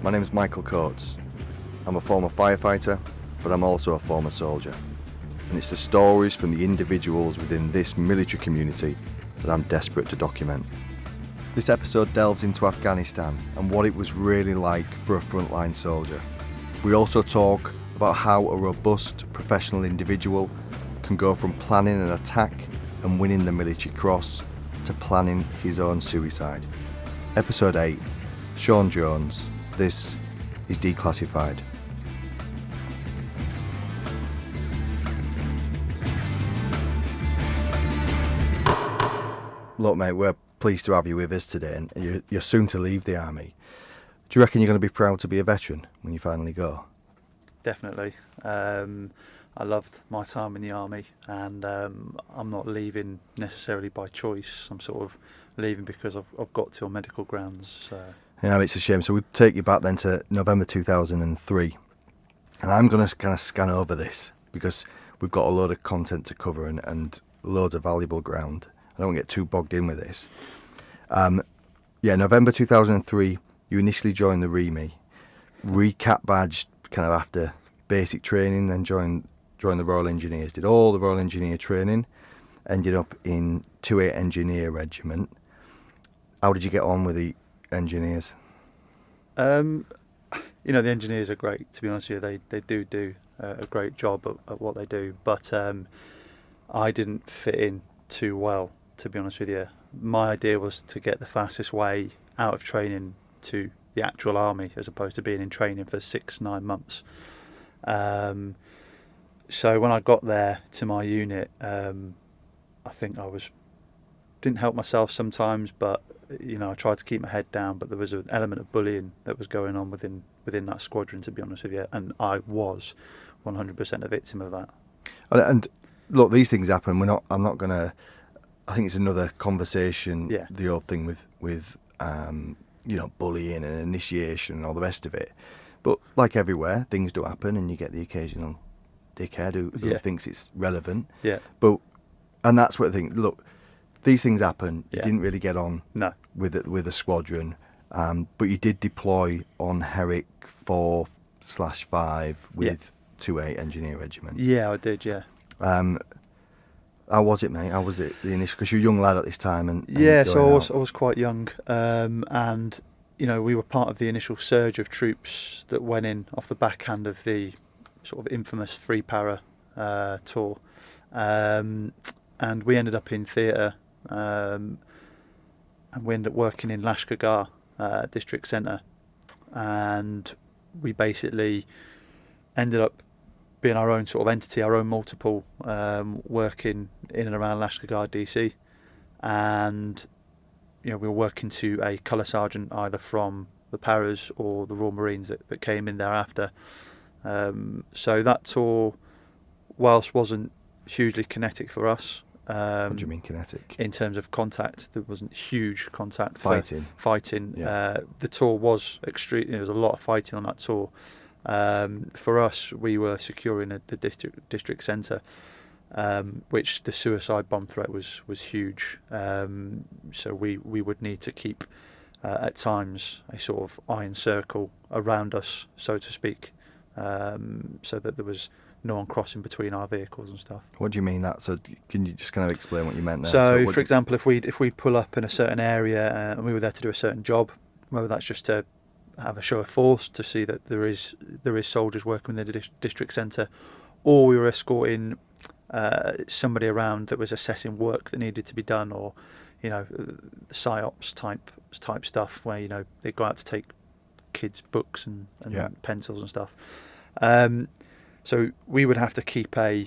My name is Michael Coates. I'm a former firefighter, but I'm also a former soldier. And it's the stories from the individuals within this military community that I'm desperate to document. This episode delves into Afghanistan and what it was really like for a frontline soldier. We also talk about how a robust professional individual can go from planning an attack and winning the military cross to planning his own suicide. Episode 8, Sean Jones. This is Declassified. Look, mate, we're pleased to have you with us today, and you're soon to leave the army. Do you reckon you're going to be proud to be a veteran when you finally go? Definitely. I loved my time in the army, and I'm not leaving necessarily by choice. I'm sort of leaving because I've got to on medical grounds. So. Yeah, it's a shame. So we'll take you back then to November 2003. And I'm going to kind of scan over this because we've got a load of content to cover and loads of valuable ground. I don't want to get too bogged in with this. November 2003, you initially joined the REME, recap badged kind of after basic training, then joined the Royal Engineers, did all the Royal Engineer training, ended up in 2A Engineer Regiment. How did you get on with the engineers? The engineers are great, to be honest with you. They do a great job at what they do, but I didn't fit in too well, to be honest with you. My idea was to get the fastest way out of training to the actual army, as opposed to being in training for 6-9 months. So when I got there to my unit, I think didn't help myself sometimes, but I tried to keep my head down, but there was an element of bullying that was going on within that squadron, to be honest with you, and I was 100% a victim of that. And look, these things happen. I'm not going to. I think it's another conversation. Yeah. The old thing with bullying and initiation and all the rest of it. But like everywhere, things do happen, and you get the occasional dickhead who thinks it's relevant. Yeah. And that's what I think. Look, these things happen. You didn't really get on with a squadron, but you did deploy on Herrick 4/5 with 2A Engineer Regiment. Yeah, I did. Yeah. How was it, mate? How was it the initial? Because you're a young lad at this time, so I was quite young, and we were part of the initial surge of troops that went in off the backhand of the sort of infamous Free Para tour, and we ended up in theatre, and we ended up working in Lashkar district centre, and we basically ended up being our own sort of entity, our own multiple, working in and around Lashkar DC, and we were working to a colour sergeant either from the Paras or the Royal Marines that came in thereafter. So that tour, whilst wasn't hugely kinetic for us. What do you mean kinetic? In terms of contact, there wasn't huge contact. Fighting. Yeah. The tour was extreme. There was a lot of fighting on that tour. For us, we were securing the district centre, which the suicide bomb threat was huge. So we would need to keep at times a sort of iron circle around us, so to speak, so that there was no one crossing between our vehicles and stuff. What do you mean that? So can you just kind of explain what you meant there? So for example, if we'd pull up in a certain area and we were there to do a certain job, whether that's just to have a show of force to see that there is soldiers working in the district centre, or we were escorting somebody around that was assessing work that needed to be done, or psyops type stuff where they go out to take kids' books and pencils and stuff. So we would have to keep a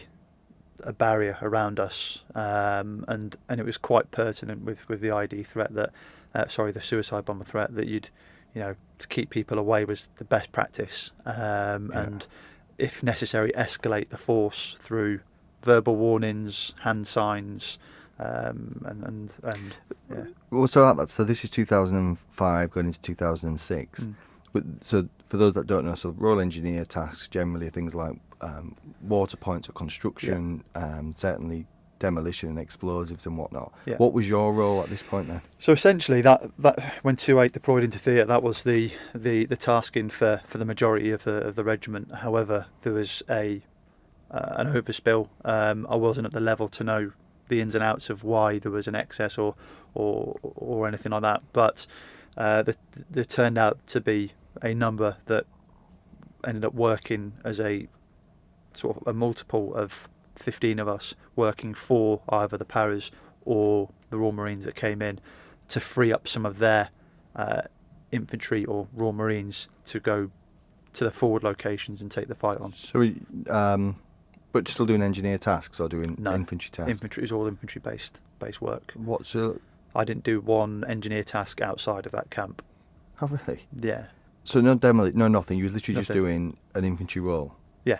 barrier around us, and it was quite pertinent with the ID threat that the suicide bomber threat, that you'd to keep people away was the best practice, and if necessary escalate the force through verbal warnings, hand signs, and yeah. Well, so this is 2005 going into 2006. But so for those that don't know, so Royal Engineer tasks generally are things like water points of construction, certainly demolition and explosives and whatnot. Yeah. What was your role at this point then? So essentially, that when 2/8 deployed into theatre, that was the tasking for the majority of the regiment. However, there was an overspill. I wasn't at the level to know the ins and outs of why there was an excess or anything like that. But there turned out to be a number that ended up working as a sort of a multiple of 15 of us working for either the paras or the Royal Marines that came in to free up some of their infantry or Royal Marines to go to the forward locations and take the fight on. So, but still doing engineer tasks or doing No, infantry tasks? Infantry is all infantry based work. What's I didn't do one engineer task outside of that camp. Oh, really? Yeah. So no nothing. You were literally just Nothing. doing an infantry role. Yeah.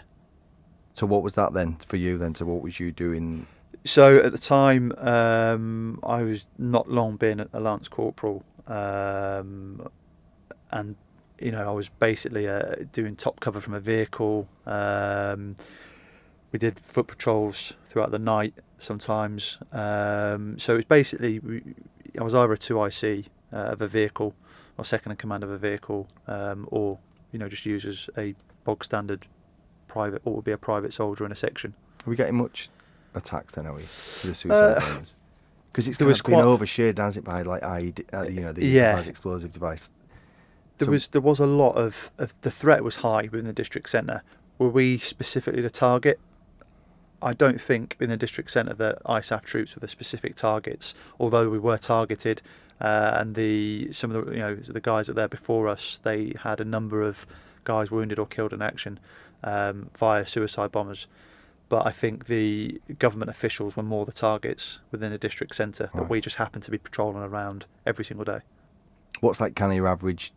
So what was that then for you then? So what was you doing? So at the time, I was not long been a lance corporal, and I was basically doing top cover from a vehicle. We did foot patrols throughout the night sometimes. So it's basically I was either a 2IC of a vehicle or second in command of a vehicle, or just used as a bog standard private, or would be a private soldier in a section. Are we getting much attacks then, are we, for the suicide bombers? Because it's kind of been overshadowed, hasn't it, by like the improvised explosive device. There was a lot of the threat was high within the district centre. Were we specifically the target? I don't think in the district centre that ISAF troops were the specific targets, although we were targeted, and some of the guys that were there before us, they had a number of guys wounded or killed in action via suicide bombers. But I think the government officials were more the targets within the district centre, that we just happened to be patrolling around every single day. What's like kind of your average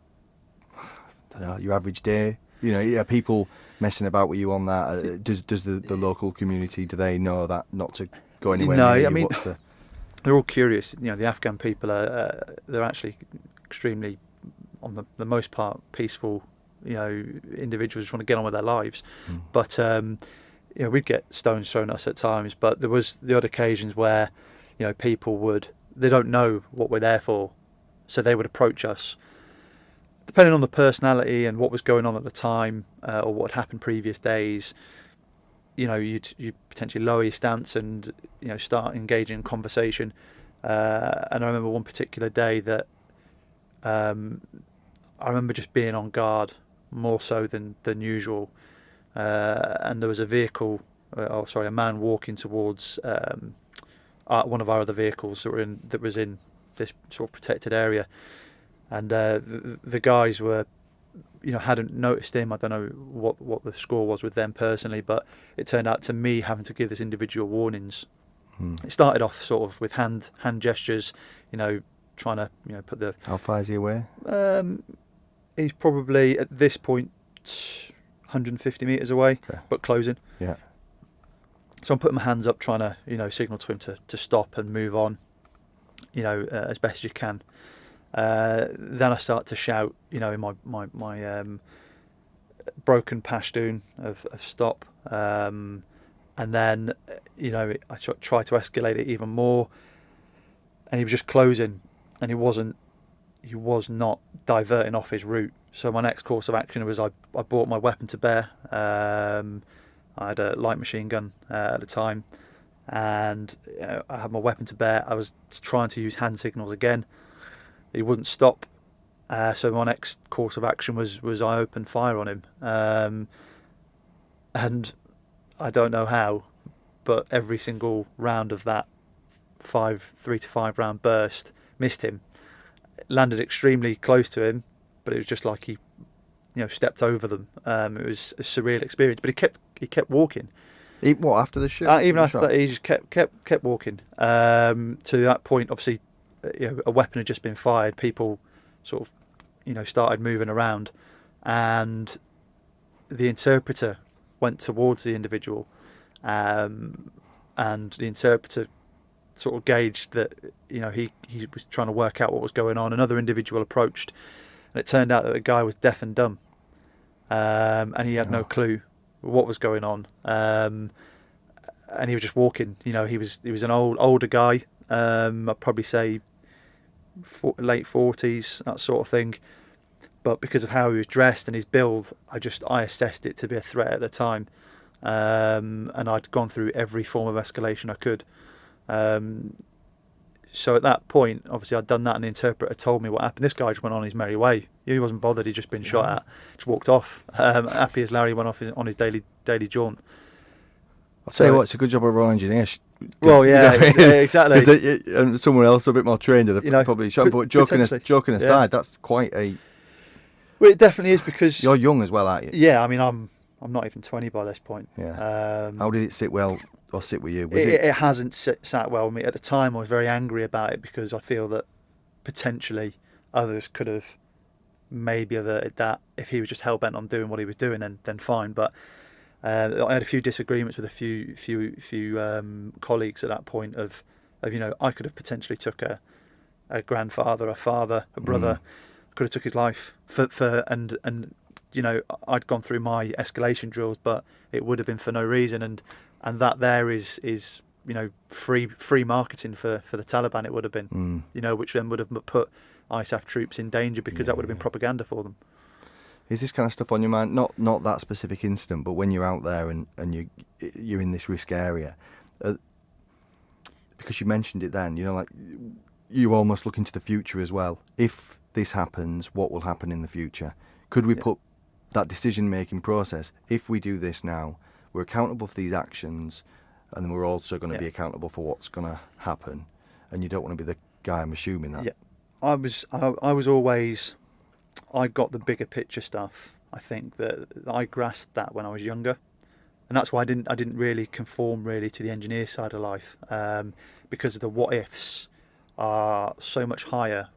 day? Are people messing about with you on that? Does the local community, do they know that not to go anywhere near you? I mean, they're all curious. The Afghan people they're actually extremely, on the most part, peaceful. Individuals just want to get on with their lives. But we'd get stones thrown at us at times. But there was the odd occasions where people they don't know what we're there for, so they would approach us. Depending on the personality and what was going on at the time, or what had happened previous days, you'd potentially lower your stance and start engaging in conversation. And I remember one particular day that I remember just being on guard more so than usual, and there was a a man walking towards one of our other vehicles that was in this sort of protected area. And the guys were, hadn't noticed him. I don't know what the score was with them personally, but it turned out to me having to give this individual warnings. It started off sort of with hand gestures, trying to put the. How far is he away? He's probably at this point 150 metres away, but closing. Yeah. So I'm putting my hands up, trying to signal to him to stop and move on, as best as you can. Then I start to shout, in my broken Pashtun of stop, and then I try to escalate it even more, and he was just closing, and he was not diverting off his route. So my next course of action was I brought my weapon to bear. I had a light machine gun at the time, and I had my weapon to bear. I was trying to use hand signals again. He wouldn't stop, so my next course of action was I opened fire on him, and I don't know how, but every single round of that 3 to 5 round burst missed him. It landed extremely close to him, but it was just like he, stepped over them. It was a surreal experience, but he kept walking. What, after the shot? Even after that, he just kept walking. To that point, obviously. A weapon had just been fired. People sort of, started moving around, and the interpreter went towards the individual, and the interpreter sort of gauged that he was trying to work out what was going on. Another individual approached, and it turned out that the guy was deaf and dumb, and he had no clue what was going on. and he was just walking. You know, he was an older guy. I'd probably say late 40s, that sort of thing. But because of how he was dressed and his build, I assessed it to be a threat at the time, and I'd gone through every form of escalation I could. So at that point, obviously I'd done that, and the interpreter told me what happened. This guy just went on his merry way. He wasn't bothered. He'd just been shot at. Just walked off. Happy as Larry went off on his daily jaunt. I'll tell you what, it's a good job of a engineer. Well, yeah, exactly. And someone else a bit more trained would have probably shot. But joking aside, that's quite a... Well, it definitely is, because... You're young as well, aren't you? Yeah, I mean, I'm not even 20 by this point. Yeah. How did it sit with you? It hasn't sat well with me. At the time, I was very angry about it, because I feel that potentially others could have maybe averted that. If he was just hell-bent on doing what he was doing, then fine. But I had a few disagreements with a few colleagues at that point of I could have potentially took a grandfather, a father, a brother, could have took his life and I'd gone through my escalation drills, but it would have been for no reason, and that there is free marketing for the Taliban. It would have been, which then would have put ISAF troops in danger, because that would have been propaganda for them. Is this kind of stuff on your mind? Not that specific incident, but when you're out there and you're in this risk area, because you mentioned it then, like you almost look into the future as well. If this happens, what will happen in the future? Could we put that decision-making process, if we do this now, we're accountable for these actions, and then we're also going to be accountable for what's going to happen, and you don't want to be the guy, I'm assuming that. Yeah, I was always... I got the bigger picture stuff. I think that I grasped that when I was younger, and that's why I didn't really conform really to the engineer side of life, because the what ifs are so much higher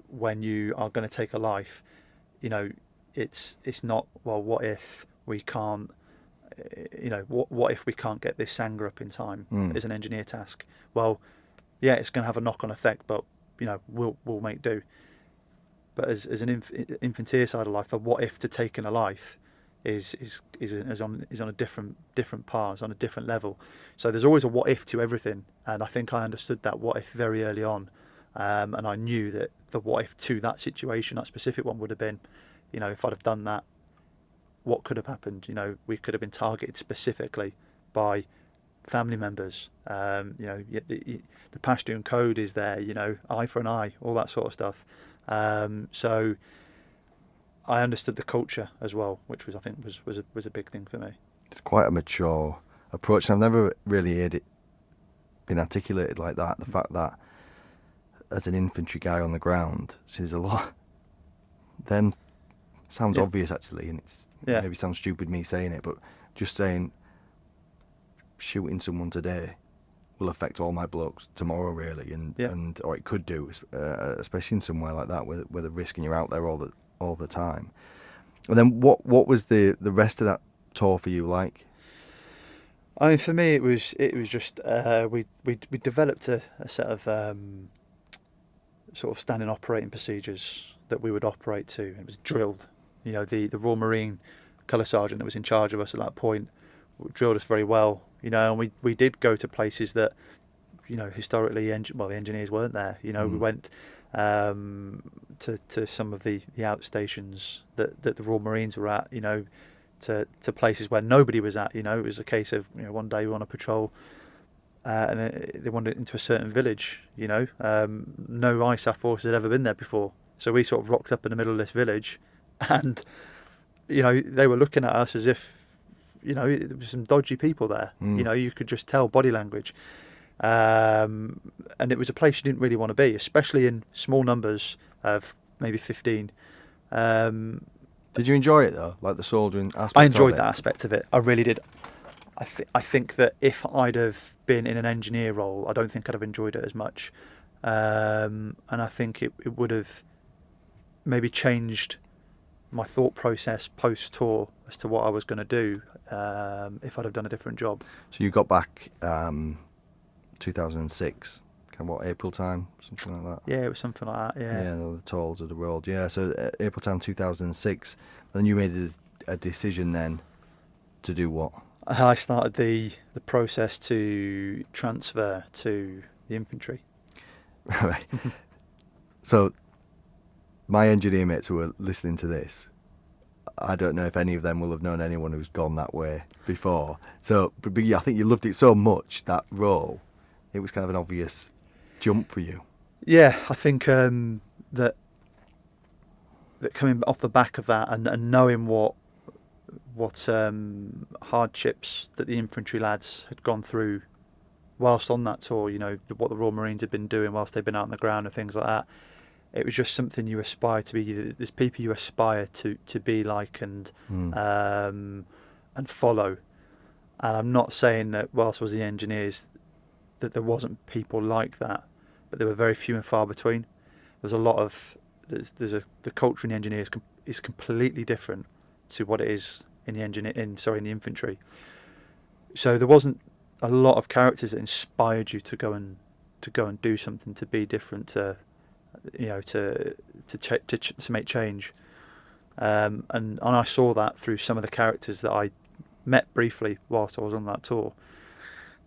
when you are going to take a life. It's not, well, what if we can't, what if we can't get this Sanger up in time as an engineer task? Well, yeah, it's going to have a knock-on effect, but we'll make do. But as an infanteer side of life, the what if to taking a life is on a different path, on a different level. So there's always a what if to everything, and I think I understood that what if very early on, and I knew that the what if to that situation, that specific one, would have been, if I'd have done that, what could have happened? We could have been targeted specifically by family members. The Pashtun code is there. Eye for an eye, all that sort of stuff. So I understood the culture as well, which I think was a big thing for me. It's quite a mature approach. I've never really heard it been articulated like that. The fact that as an infantry guy on the ground, there's a lot. Then sounds obvious actually, and it's maybe sounds stupid me saying it, but just saying shooting someone today will affect all my blokes tomorrow, really, and or it could do, especially in somewhere like that where the risk and you're out there all the time. And then what was the rest of that tour for you like? I mean, for me, it was just we developed a set of sort of standing operating procedures that we would operate to. It was drilled. The Royal Marine Colour Sergeant that was in charge of us at that point drilled us very well. And we did go to places that, historically, the engineers weren't there. We went to some of the outstations that the Royal Marines were at, to places where nobody was at. It was a case of, one day we were on a patrol, and they wandered into a certain village. No ISAF forces had ever been there before. So we sort of rocked up in the middle of this village, and, they were looking at us as if, there was some dodgy people there. You could just tell body language. And it was a place you didn't really want to be, especially in small numbers of maybe 15. Did you enjoy it though, like the soldiering aspect? I enjoyed that aspect of it. I really did. I think that if I'd have been in an engineer role, I don't think I'd have enjoyed it as much. And I think it would have maybe changed my thought process post-tour as to what I was going to do if I'd have done a different job. So you got back 2006, kind of April time, something like that? Yeah, it was something like that, yeah. The tolls of the world, yeah. So April time 2006, then you made a decision then to do what? I started the process to transfer to the infantry. Right. So, my engineer mates who are listening to this, I don't know if any of them will have known anyone who's gone that way before. So, but yeah, I think you loved it so much, that role, it was kind of an obvious jump for you. Yeah, I think that coming off the back of that and knowing what hardships that the infantry lads had gone through whilst on that tour, what the Royal Marines had been doing whilst they'd been out on the ground and things like that. It was just something you aspire to be. There's people you aspire to be like and follow. And I'm not saying that whilst I was in the engineers that there wasn't people like that, but there were very few and far between. There's a lot of the culture in the engineers is completely different to what it is in the the infantry. So there wasn't a lot of characters that inspired you to go and do something, to be different, to make change. And I saw that through some of the characters that I met briefly whilst I was on that tour.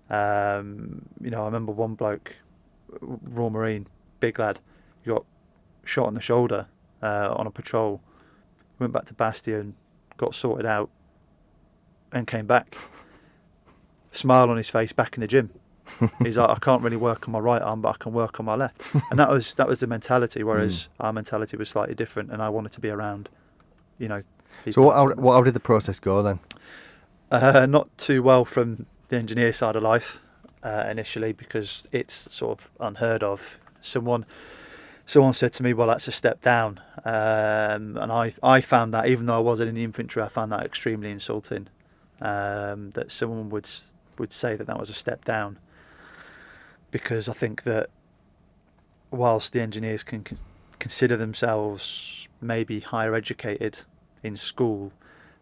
I remember one bloke, Raw Marine, big lad, he got shot in the shoulder on a patrol, went back to Bastion, got sorted out, and came back. Smile on his face, back in the gym. He's like, I can't really work on my right arm, but I can work on my left. And that was the mentality, whereas our mentality was slightly different, and I wanted to be around, So how did the process go then? Not too well from the engineer side of life initially, because it's sort of unheard of. Someone said to me, well, that's a step down. And I found that, even though I wasn't in the infantry, I found that extremely insulting, that someone would say that was a step down. Because I think that whilst the engineers can consider themselves maybe higher educated in school,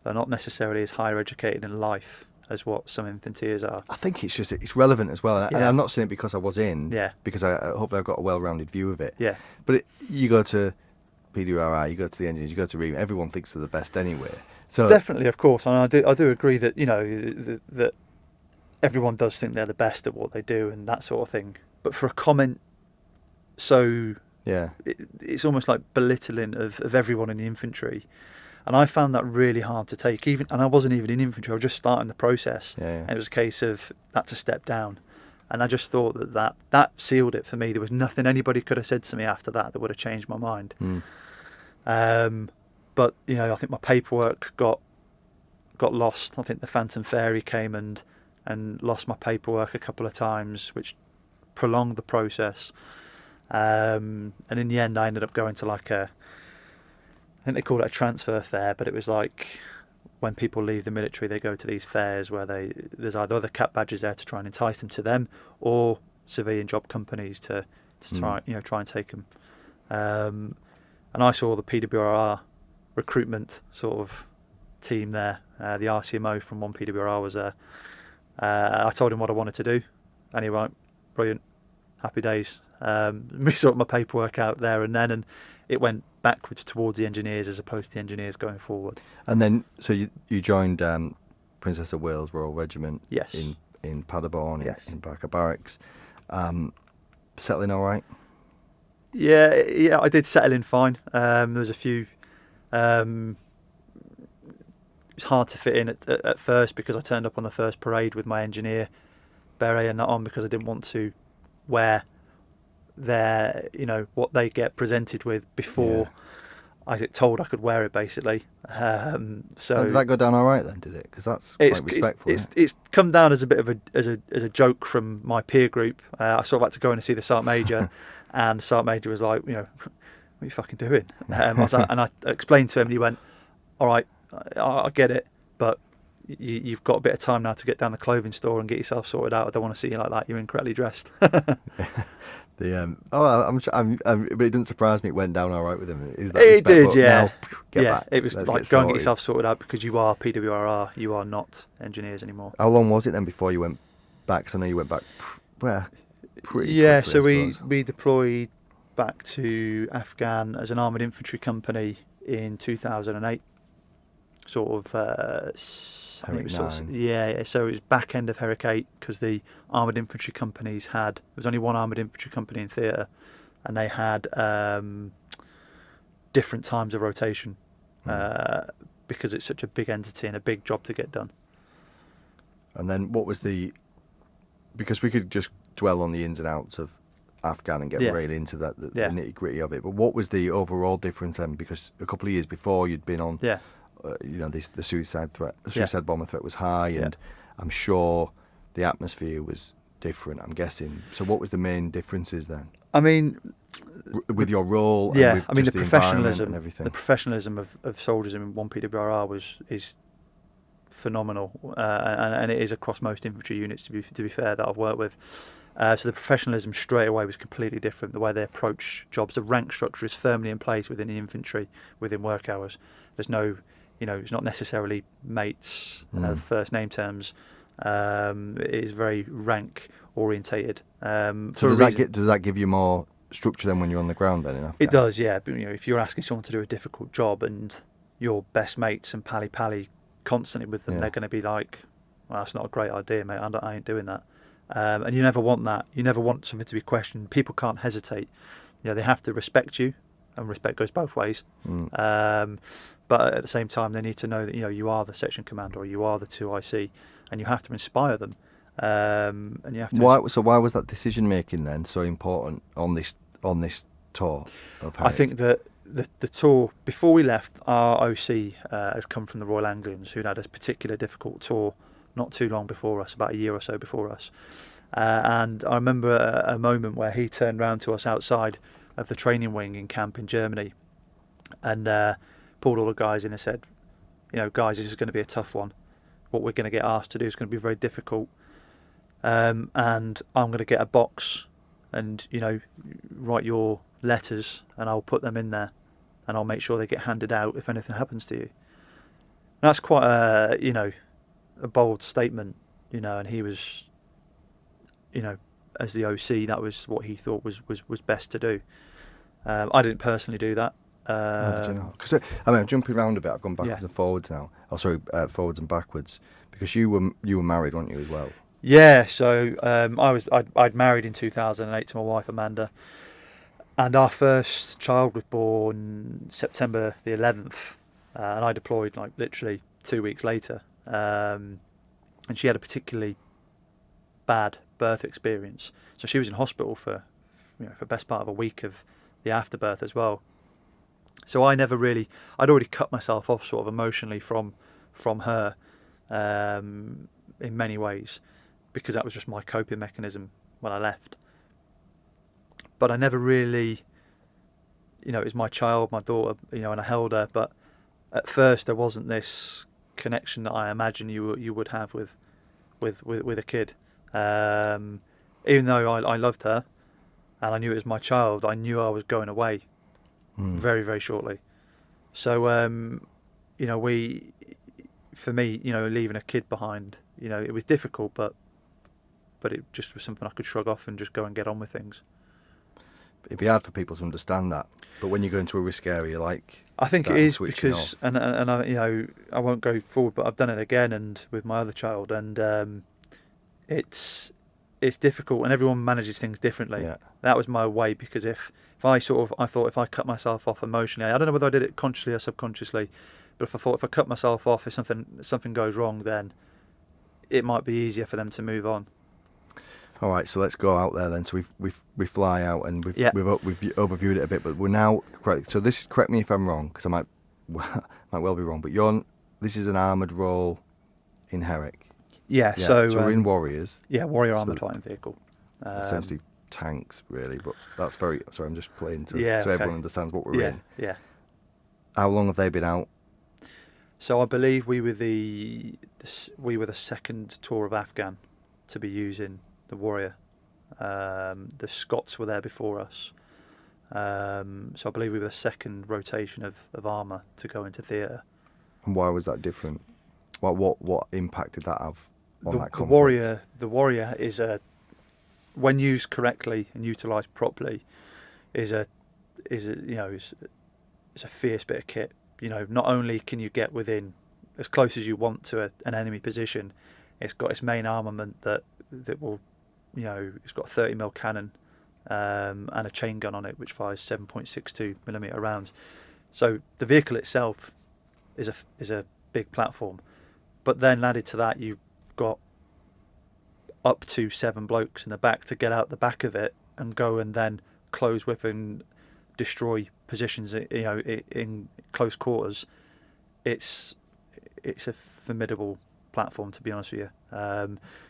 they're not necessarily as higher educated in life as what some infanteers are. I think it's relevant as well, and I'm not saying it because I was in, because hopefully I've got a well-rounded view of it. Yeah. But you go to PWRI, you go to the engineers, you go to REAM, everyone thinks they're the best anyway. So definitely, of course, and I do agree that that everyone does think they're the best at what they do and that sort of thing. But for a comment, it's almost like belittling of everyone in the infantry. And I found that really hard to take. And I wasn't even in infantry, I was just starting the process. And it was a case of, that's a step down. And I just thought that sealed it for me. There was nothing anybody could have said to me after that would have changed my mind. But, I think my paperwork got lost. I think the Phantom Fairy came and lost my paperwork a couple of times, which prolonged the process. And in the end, I ended up going to I think they call it a transfer fair, but it was like when people leave the military, they go to these fairs where there's either other cap badges there to try and entice them to them, or civilian job companies to try and take them. And I saw the PWRR recruitment sort of team there. The RCMO from one PWRR was there. I told him what I wanted to do, and he went, brilliant, happy days. We sorted my paperwork out there and then, and it went backwards towards the engineers as opposed to the engineers going forward. And then, so you joined Princess of Wales Royal Regiment. Yes. In Paderborn, yes. in Barker Barracks. Settling all right? Yeah, I did settle in fine. There was a few. It was hard to fit in at first because I turned up on the first parade with my engineer beret and that on, because I didn't want to wear what they get presented with before I get told I could wear it, basically. So did that go down all right then? Did it? Because that's quite respectful. It's come down as a bit of a joke from my peer group. I sort of had to go in and see the Sergeant Major, and the Sergeant Major was like, what are you fucking doing? I was like, and I explained to him, and he went, all right, I get it, but you've got a bit of time now to get down the clothing store and get yourself sorted out. I don't want to see you like that. You're incorrectly dressed. But it didn't surprise me. It went down all right with him. Is that it did, yeah. Back. It was like go and get yourself sorted out, because you are PWRR. You are not engineers anymore. How long was it then before you went back? Because I know you went back pretty yeah. quickly, So we deployed back to Afghan as an armoured infantry company in 2008. sort of I think it Herrick was sort of, 9. yeah. So it was back end of Herrick 8 because the armoured infantry companies had, there was only one armoured infantry company in theatre, and they had different times of rotation because it's such a big entity and a big job to get done. And then what was because we could just dwell on the ins and outs of Afghan and get Yeah. really into that, the Yeah. nitty gritty of it. But what was the overall difference then? Because a couple of years before you'd been on, Yeah. the suicide Yeah. bomber threat was high, Yeah. and I'm sure the atmosphere was different, I'm guessing. So what was the main differences then? I mean, With your role yeah, and with I mean just the the environment professionalism, and everything? the professionalism of soldiers in 1PWRR is phenomenal, and it is across most infantry units. To be fair, that I've worked with. So the professionalism straight away was completely different. The way they approach jobs, the rank structure is firmly in place within the infantry within work hours. There's no, it's not necessarily mates, first name terms. It is very rank orientated. So does that give you more structure then when you're on the ground then in Afghan? It does, yeah. But, if you're asking someone to do a difficult job and your best mates and pally constantly with them, Yeah. they're going to be like, well, that's not a great idea, mate. I ain't doing that. And you never want that. You never want something to be questioned. People can't hesitate. They have to respect you, and respect goes both ways. But at the same time, they need to know that you are the section commander or you are the 2IC, and you have to inspire them. And you have to. Why was that decision making then so important on this tour of Herrick? I think that the tour before we left, our OC had come from the Royal Anglians, who'd had a particular difficult tour not too long before us, about a year or so before us. And I remember a moment where he turned round to us outside of the training wing in camp in Germany and pulled all the guys in and said, guys, this is going to be a tough one. What we're going to get asked to do is going to be very difficult. And I'm going to get a box and, write your letters and I'll put them in there and I'll make sure they get handed out if anything happens to you. And that's quite a bold statement, and he was, as the OC, that was what he thought was best to do. I didn't personally do that. Why did you not? Because I'm jumping around a bit. I've gone backwards Yeah. and forwards now. Oh, sorry, forwards and backwards. Because you were married, weren't you, as well? Yeah, so I'd married in 2008 to my wife Amanda, and our first child was born September the 11th, and I deployed like literally 2 weeks later. And she had a particularly bad birth experience, so she was in hospital for the best part of a week of the afterbirth as well. So I'd already cut myself off sort of emotionally from her in many ways, because that was just my coping mechanism when I left. But I never really, it was my child, my daughter, and I held her, but at first there wasn't this connection that I imagine you would have with a kid. Even though I loved her and I knew it was my child, I knew I was going away very, very shortly. So for me, leaving a kid behind, it was difficult, but it just was something I could shrug off and just go and get on with things. It'd be hard for people to understand that, but when you go into a risk area like I think that it is switching because, off. and I won't go forward, but I've done it again and with my other child, and it's difficult, and everyone manages things differently. Yeah. That was my way, because if I thought if I cut myself off emotionally, I don't know whether I did it consciously or subconsciously, but if I cut myself off, if something goes wrong, then it might be easier for them to move on. All right, so let's go out there then. So we fly out and we've overviewed it a bit, but we're now correct. So correct me if I'm wrong, because I might well be wrong. But this is an armoured role in Herrick. Yeah. Yeah, So we're in Warriors. Yeah, Warrior armoured fighting vehicle. Essentially tanks, really. But that's very. Sorry, I'm just playing so okay. everyone understands what we're in. Yeah. How long have they been out? So I believe we were the second tour of Afghan to be using the Warrior. The Scots were there before us. So I believe we were the second rotation of armour to go into theatre. And why was that different? What impact did that have on that conflict? The Warrior is when used correctly and utilised properly, is a fierce bit of kit. Not only can you get within as close as you want to an enemy position. It's got its main armament that will, it's got a 30mm cannon and a chain gun on it, which fires 7.62mm rounds. So the vehicle itself is a big platform, but then added to that, you've got up to 7 blokes in the back to get out the back of it and go and then close with and destroy positions, in close quarters. It's a formidable platform, to be honest with you.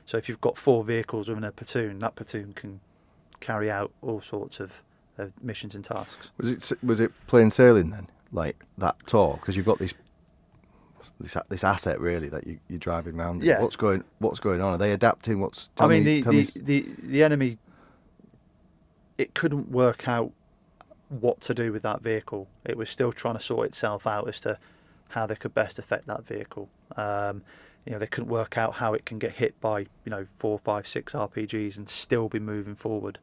So if you've got 4 vehicles within a platoon, that platoon can carry out all sorts of missions and tasks. Was it plain sailing then, like that tour? Because you've got this asset really that you're driving around. Yeah. What's going on? Are they adapting? The enemy, it couldn't work out what to do with that vehicle. It was still trying to sort itself out as to how they could best affect that vehicle. They couldn't work out how it can get hit by 4, 5, 6 RPGs and still be moving forward.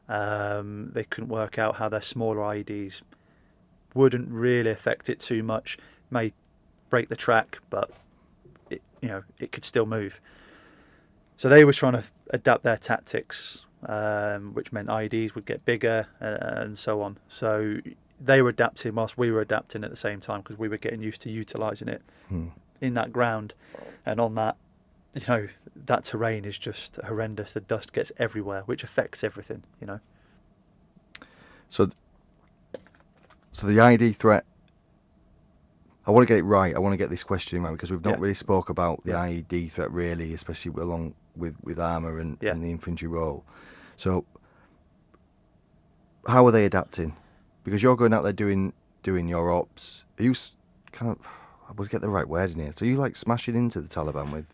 They couldn't work out how their smaller IEDs wouldn't really affect it too much. May break the track, but it could still move. So they were trying to adapt their tactics, which meant IEDs would get bigger and so on. So they were adapting whilst we were adapting at the same time, because we were getting used to utilising it in that ground. And on that, that terrain is just horrendous. The dust gets everywhere, which affects everything, So the ID threat, I want to get it right. I want to get this question right, because we've not really spoke about the IED threat really, especially along with armour and the infantry role. So how are they adapting? Because you're going out there doing your ops. Are you kind of, I would get the right word in here. So you like smashing into the Taliban with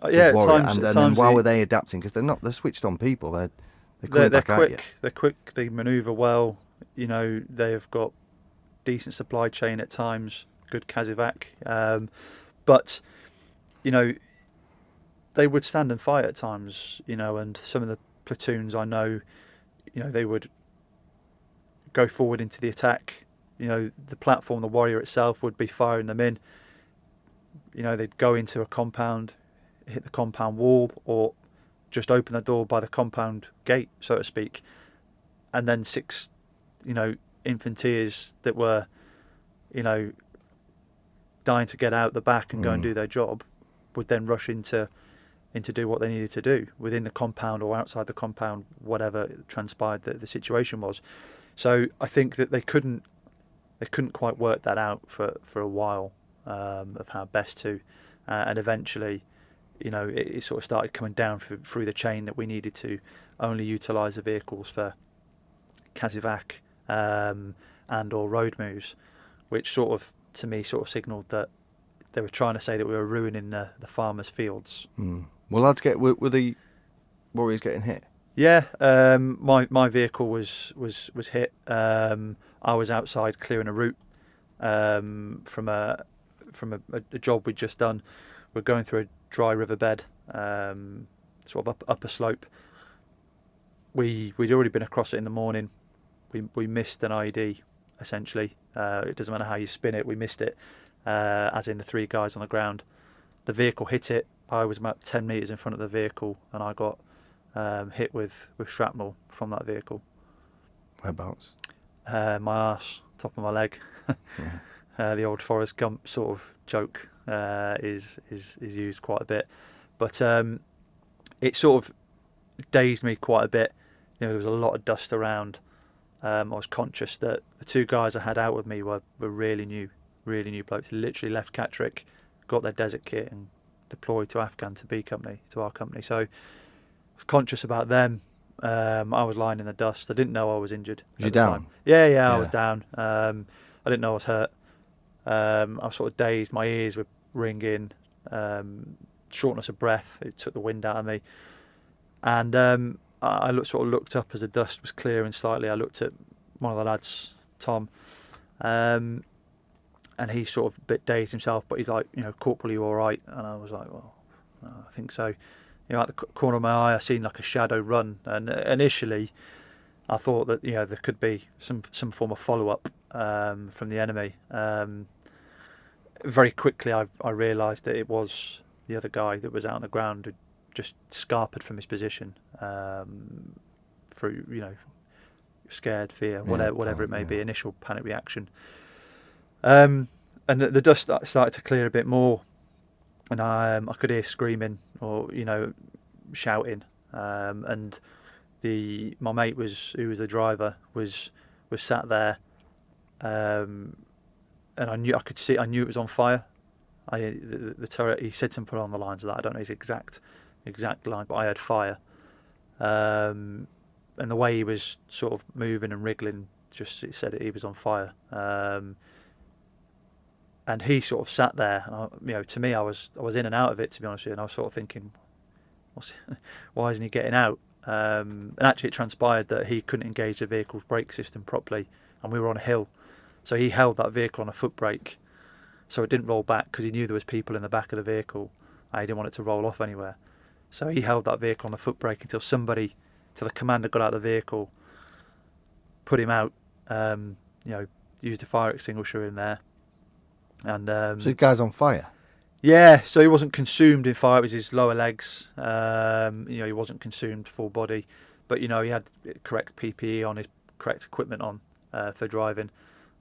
at times, and then how are they adapting? Because they're switched on people. They're quick. At you. They're quick. They manoeuvre well. They've got decent supply chain at times. Good Kazivac, but they would stand and fight at times. And some of the platoons I know, they would go forward into the attack. The platform, the warrior itself, would be firing them in. They'd go into a compound, hit the compound wall, or just open the door by the compound gate, so to speak, and then 6, infanteers that were, dying to get out the back and go and do their job, would then rush into do what they needed to do within the compound or outside the compound, whatever transpired that the situation was. So I think that they couldn't quite work that out for a while, of how best to, and eventually, it sort of started coming down through the chain that we needed to only utilise the vehicles for Kazivac and or road moves, which to me signalled that they were trying to say that we were ruining the farmers' fields. Well, lads, were the warriors getting hit? Yeah, my vehicle was hit. I was outside clearing a route from a job we'd just done. We're going through a dry riverbed, sort of up a slope. We'd already been across it in the morning. We missed an IED, essentially. It doesn't matter how you spin it, we missed it, as in the 3 guys on the ground. The vehicle hit it. I was about 10 metres in front of the vehicle, and I got hit with shrapnel from that vehicle. Whereabouts? My arse, top of my leg. The old Forrest Gump sort of joke is used quite a bit, but it sort of dazed me quite a bit. There was a lot of dust around. I was conscious that the 2 guys I had out with me were really new blokes. They literally left Catterick, got their desert kit, and deployed to Afghan to B company, to our company. So I was conscious about them. I was lying in the dust. I didn't know I was injured. Was you down? Yeah, I was down. I didn't know I was hurt. I was sort of dazed. My ears were ringing. Shortness of breath. It took the wind out of me. And I looked up as the dust was clearing slightly. I looked at one of the lads, Tom, and he's sort of a bit dazed himself, but he's like, Corporal, you all right? And I was like, well, I think so. At the corner of my eye, I seen like a shadow run, and initially, I thought that there could be some form of follow up from the enemy. very quickly I realised that it was the other guy that was out on the ground who just scarpered from his position, through, scared, fear, whatever it may be, initial panic reaction. And the dust started to clear a bit more, and I could hear screaming or shouting, and my mate who was the driver was sat there, and I knew it was on fire. The turret, he said something along the lines of that. I don't know his exact line, but I heard fire, and the way he was sort of moving and wriggling, just it said that he was on fire. And he sort of sat there, and to me, I was in and out of it, to be honest with you, and I was sort of thinking, why isn't he getting out? And actually, it transpired that he couldn't engage the vehicle's brake system properly, and we were on a hill, so he held that vehicle on a foot brake, so it didn't roll back because he knew there was people in the back of the vehicle. And he didn't want it to roll off anywhere, so he held that vehicle on a foot brake until the commander got out of the vehicle, put him out, used a fire extinguisher in there. And so the guy's on fire? Yeah, so he wasn't consumed in fire. It was his lower legs. He wasn't consumed full body, but he had correct PPE on, his correct equipment on for driving.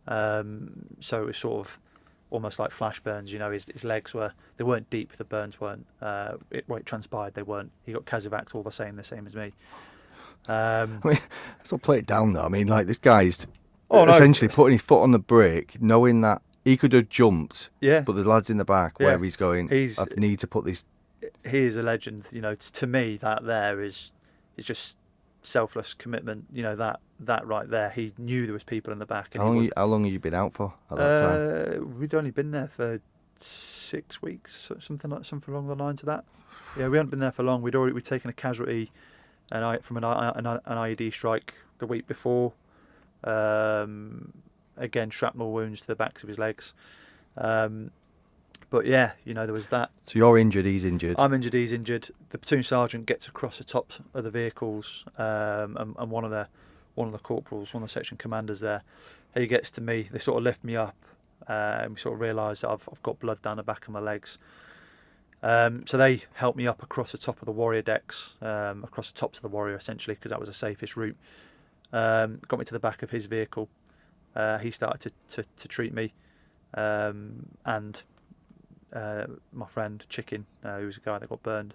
So it was sort of almost like flash burns. His legs weren't deep. The burns weren't. It transpired they weren't. He got Casevac all the same as me. So play it down though. I mean, like, this guy's essentially putting his foot on the brake, knowing that he could have jumped, but the lad's in the back where he's going, I need to put this... He is a legend. To me, that there is just selfless commitment. That right there. He knew there was people in the back. And how long have you been out for at that time? We'd only been there for 6 weeks, something along the lines of that. Yeah, we hadn't been there for long. We'd taken a casualty from an IED strike the week before. Again, shrapnel wounds to the backs of his legs. But yeah, there was that. So you're injured, he's injured. I'm injured, he's injured. The platoon sergeant gets across the top of the vehicles, and one of the corporals, one of the section commanders there, he gets to me. They sort of lift me up, and we sort of realise that I've got blood down the back of my legs. So they helped me up across the top of the Warrior decks, across the tops of the Warrior essentially, because that was the safest route. Got me to the back of his vehicle. He started to treat me, and my friend Chicken, who was a guy that got burned,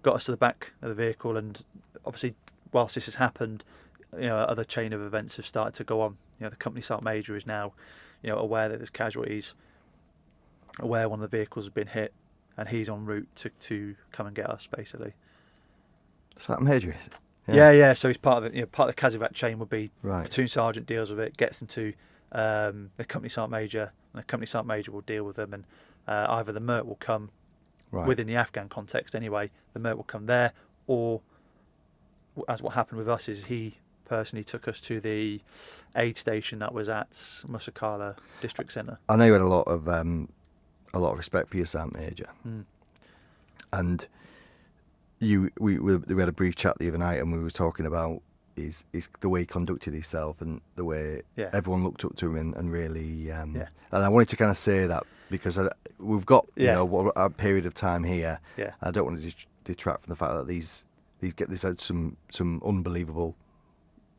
got us to the back of the vehicle. And obviously, whilst this has happened, other chain of events have started to go on. The company sergeant major is now, aware that there's casualties, aware one of the vehicles has been hit, and he's en route to come and get us, basically. Sergeant major is? Yeah. So he's part of the Casevac chain would be right. Platoon sergeant deals with it, gets them to the company sergeant major, and the company sergeant major will deal with them, and either the MERT will come within the Afghan context anyway. The MERT will come there, or as what happened with us is he personally took us to the aid station that was at Musakala District Centre. I know you had a lot of respect for your sergeant major, and. We had a brief chat the other night, and we were talking about is the way he conducted himself and the way everyone looked up to him and really and I wanted to kind of say that because we've got a period of time here. I don't want to detract from the fact that these had some unbelievable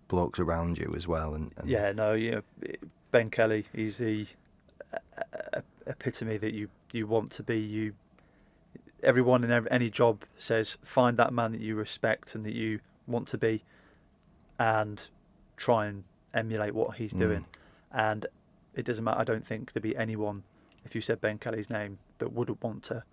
blokes around you as well. And Ben Kelly, he's the epitome that you want to be. Everyone in any job says find that man that you respect and that you want to be, and try and emulate what he's doing. And it doesn't matter. I don't think there'd be anyone, if you said Ben Kelly's name, that wouldn't want to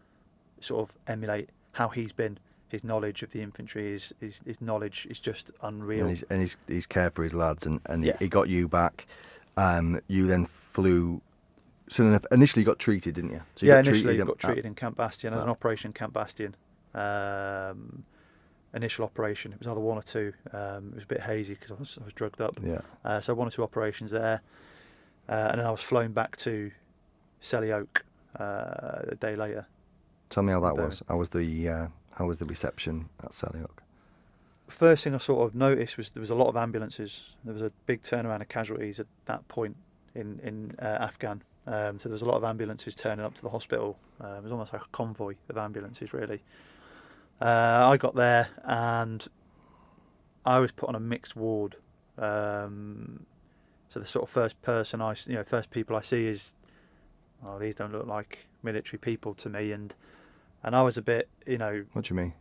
sort of emulate how he's been. His knowledge of the infantry, his knowledge is just unreal. And he's cared for his lads, and he got you back. You then flew. So initially you got treated, didn't you? So initially got treated in Camp Bastion. There was an operation in Camp Bastion. Initial operation. It was either one or two. It was a bit hazy because I was drugged up. So one or two operations there, and then I was flown back to Selly Oak a day later. Tell me how that was. How was the reception at Selly Oak? First thing I sort of noticed was there was a lot of ambulances. There was a big turnaround of casualties at that point in Afghan. So there was a lot of ambulances turning up to the hospital. It was almost like a convoy of ambulances, really. I got there and I was put on a mixed ward. So the sort of first people I see is, oh, these don't look like military people to me, and I was a bit, What do you mean?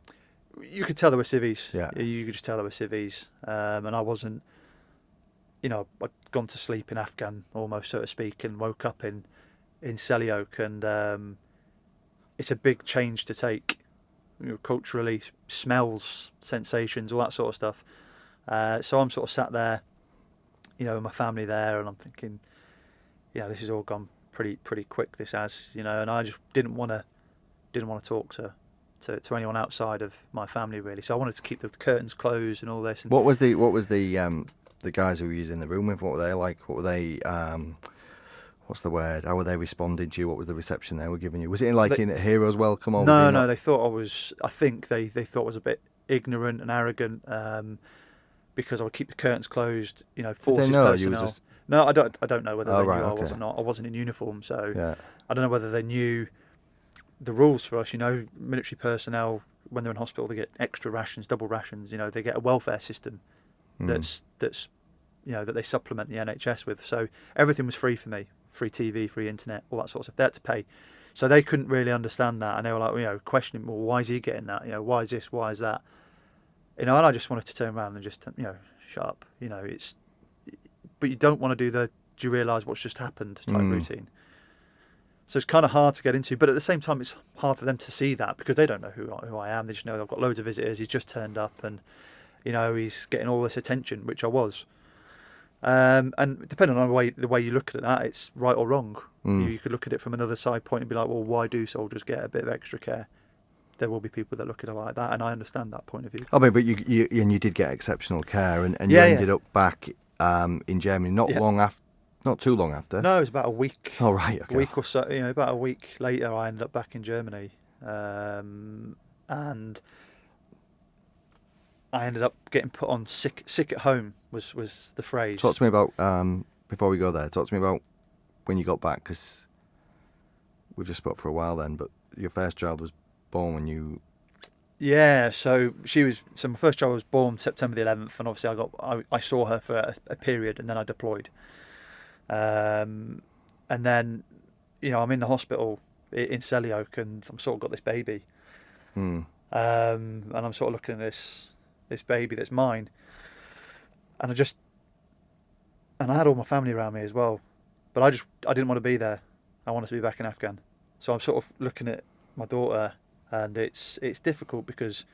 you could tell they were civvies. Yeah. You could just tell they were civvies, and I wasn't. I'd gone to sleep in Afghan almost, so to speak, and woke up in Selyoak, and it's a big change to take, culturally, smells, sensations, all that sort of stuff. So I'm sort of sat there, with my family there, and I'm thinking, this has all gone pretty quick. This has, and I just didn't want to talk to anyone outside of my family, really. So I wanted to keep the curtains closed and all this. And What was the guys who were in the room with? What were they like? What were they? What's the word? How were they responding to you? What was the reception they were giving you? Was it in a hero's welcome? Or no, they thought I was. I think they thought I was a bit ignorant and arrogant, because I would keep the curtains closed. Forces Did they know personnel. you was just... No, I don't know whether they knew I okay. was or not. I wasn't in uniform, so Yeah. I don't know whether they knew the rules for us. Military personnel, when they're in hospital, they get extra rations, double rations. They get a welfare system that's that they supplement the NHS with. So everything was free for me, free TV, free internet, all that sort of stuff. They had to pay, so they couldn't really understand that, and they were like, questioning, well, why is he getting that? Why is this? Why is that? And I just wanted to turn around and just, shut up. But you don't want to do you realise what's just happened type routine. So it's kind of hard to get into, but at the same time, it's hard for them to see that because they don't know who I am. They just know I've got loads of visitors. He's just turned up, and he's getting all this attention, which I was. And depending on the way you look at that, it's right or wrong. You could look at it from another side point and be like, well, why do soldiers get a bit of extra care? There will be people that look at it like that, and I understand that point of view. I mean, but you did get exceptional care, and you ended up back in Germany not too long after. No, it was about a week. Oh, right, okay. A week or so. About a week later, I ended up back in Germany, and I ended up getting put on sick at home was the phrase. Talk to me about before we go there. Talk to me about when you got back, because we've just spoke for a while then. But your first child was born when you... Yeah, so my first child was born September the 11th, and obviously I saw her for a period, and then I deployed. And then, I'm in the hospital in Selyoak, and I'm sort of got this baby. And I'm sort of looking at this baby that's mine, and I had all my family around me as well, but I didn't want to be there. I wanted to be back in Afghan. So I'm sort of looking at my daughter, and it's difficult because,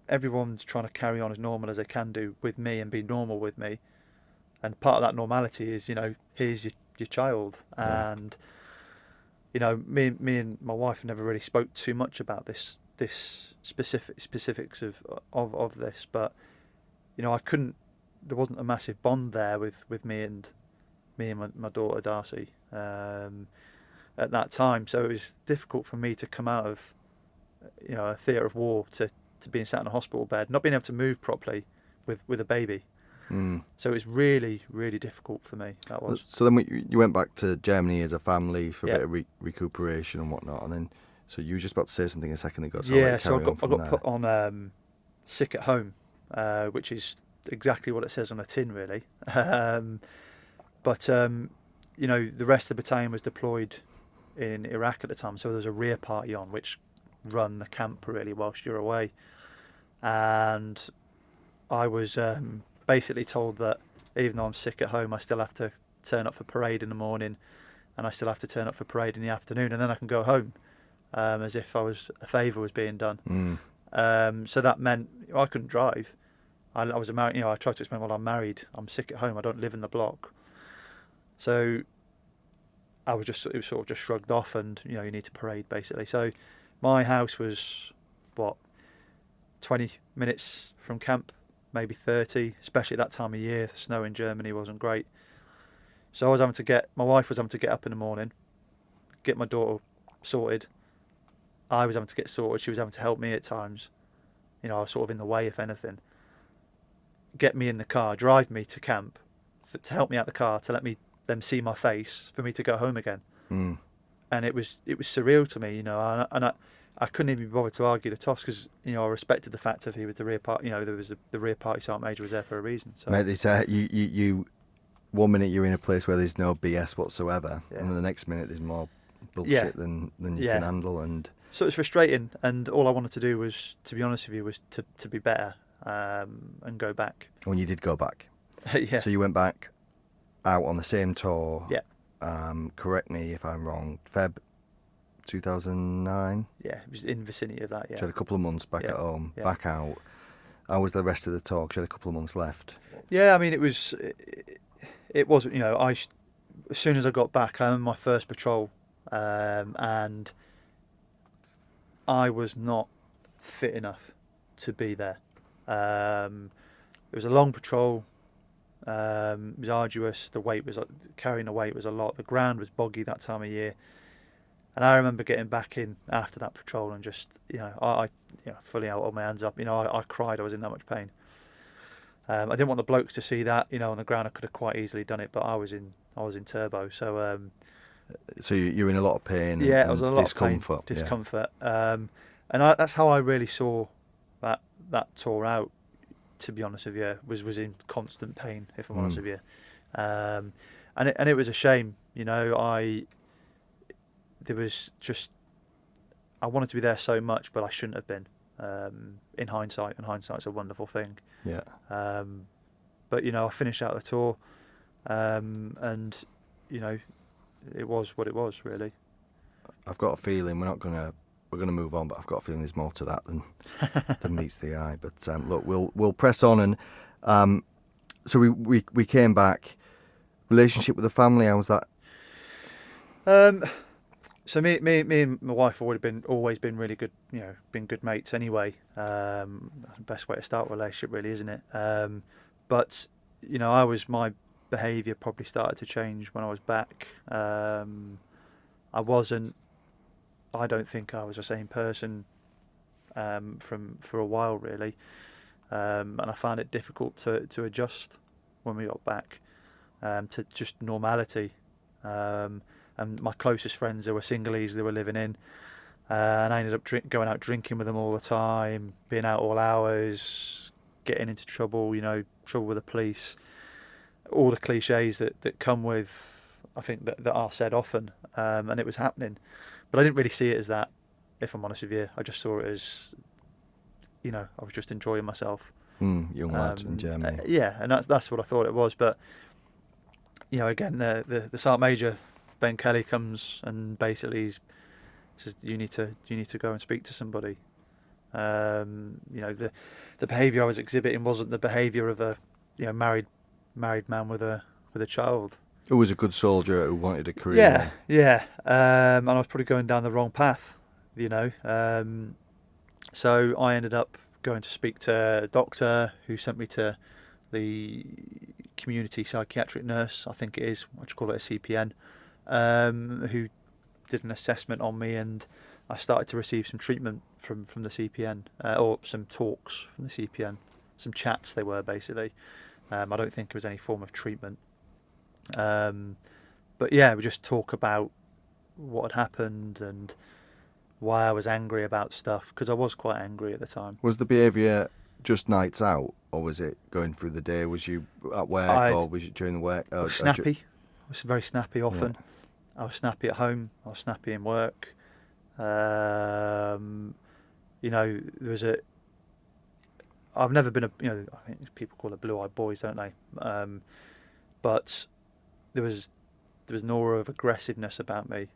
everyone's trying to carry on as normal as they can do with me and be normal with me. And part of that normality is, here's your child. Yeah. And, me and my wife never really spoke too much about this specifics of this. But, there wasn't a massive bond there with me and my daughter Darcy at that time. So it was difficult for me to come out of, a theatre of war to being sat in a hospital bed, not being able to move properly with a baby. So it was really, really difficult for me. That was. So then you went back to Germany as a family for a bit of recuperation and whatnot, and then so you were just about to say something a second ago. So So I got put on sick at home, which is exactly what it says on a tin, really. But the rest of the battalion was deployed in Iraq at the time, so there was a rear party on which run the camp really whilst you're away, and I was basically told that even though I'm sick at home, I still have to turn up for parade in the morning, and I still have to turn up for parade in the afternoon, and then I can go home, as if a favour was being done. So that meant I couldn't drive. I was married. I tried to explain, well, I'm married, I'm sick at home, I don't live in the block. So it was sort of just shrugged off, and you need to parade basically. So my house was 20 minutes from camp, maybe 30, especially at that time of year. The snow in Germany wasn't great. So my wife was having to get up in the morning, get my daughter sorted. I was having to get sorted. She was having to help me at times. I was sort of in the way, if anything. Get me in the car, drive me to camp, to help me out the car, to let me them see my face for me to go home again. Mm. And it was surreal to me, and I couldn't even be bothered to argue the toss because I respected the fact that he was the rear part. There was the rear party sergeant major was there for a reason. So Mate, it's, you 1 minute you're in a place where there's no BS whatsoever, Yeah. and then the next minute there's more bullshit Yeah. than you Yeah. can handle. And so it was frustrating, and all I wanted to do was, to be honest with you, was to be better and go back. when you did go back, Yeah. so you went back out on the same tour. Yeah. Correct me if I'm wrong. Feb 2009. Yeah, it was in the vicinity of that. Yeah. You had a couple of months back Yeah. at home, Yeah. back out. How was the rest of the tour? 'Cause you had a couple of months left. Yeah, I mean, it was, as soon as I got back, I on my first patrol, and I was not fit enough to be there. It was a long patrol. It was arduous. The weight was carrying the weight was a lot. The ground was boggy that time of year, and I remember getting back in after that patrol and just I fully out on my hands up. I cried. I was in that much pain. I didn't want the blokes to see that. On the ground I could have quite easily done it, but I was in turbo. So So you're in a lot of pain. And, yeah, it was a lot discomfort. of pain, discomfort. And that's how I really saw that tour out. To be honest with you, was in constant pain. If I'm honest with you, and it was a shame. I wanted to be there so much, but I shouldn't have been. In hindsight, and hindsight's a wonderful thing. Yeah. But I finished out the tour, and it was what it was, really. I've got a feeling we're gonna move on, but I've got a feeling there's more to that than meets the eye. But look, we'll press on. And so we came back. Relationship with the family, how was that? So me and my wife have always been really good, been good mates anyway. That's the best way to start a relationship, really, isn't it? But my behaviour probably started to change when I was back. I don't think I was the same person for a while, really, and I found it difficult to adjust when we got back to just normality. And my closest friends, they were singleys, they were living in, and I ended up going out drinking with them all the time, being out all hours, getting into trouble, trouble with the police, all the cliches that come with, I think, that are said often, and it was happening. But I didn't really see it as that, if I'm honest with you. I just saw it as, I was just enjoying myself. Young lad in Germany. Yeah, and that's what I thought it was. But, again, the Sergeant Major, Ben Kelly, comes and basically says you need to go and speak to somebody. The behaviour I was exhibiting wasn't the behaviour of a married man with a child. Who was a good soldier who wanted a career. Yeah. And I was probably going down the wrong path, So I ended up going to speak to a doctor who sent me to the community psychiatric nurse, I think it is, what you call it, a CPN, who did an assessment on me, and I started to receive some treatment from the CPN, or some talks from the CPN, some chats they were, basically. I don't think it was any form of treatment. But yeah, we just talk about what had happened and why I was angry about stuff, because I was quite angry at the time. Was the behaviour just nights out, or was it going through the day? Was you at work, or was you during the work? I was snappy. I was very snappy often. Yeah. I was snappy at home. I was snappy in work. There was I've never been I think people call it blue-eyed boys, don't they? But there was an aura of aggressiveness about me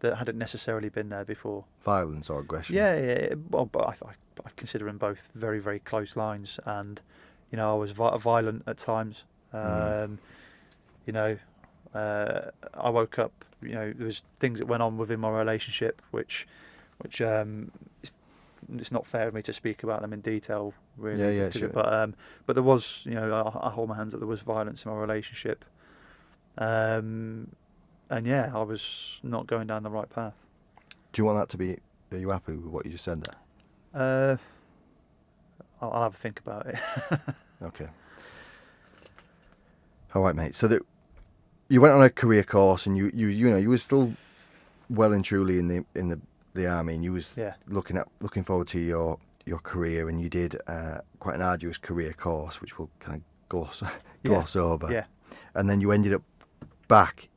that hadn't necessarily been there before. Violence or aggression? Yeah. Well, but I consider them both very, very close lines, and I was violent at times. I woke up. There was things that went on within my relationship, which it's not fair of me to speak about them in detail, really. Yeah, sure. But there was, I hold my hands up. There was violence in my relationship. And yeah, I was not going down the right path. Do you want that to be? Are you happy with what you just said there? I'll have a think about it. Okay. All right, mate. So you went on a career course, and you were still well and truly in the army, and you was Yeah. looking forward to your career, and you did quite an arduous career course, which we'll kind of gloss over. Yeah. And then you ended up back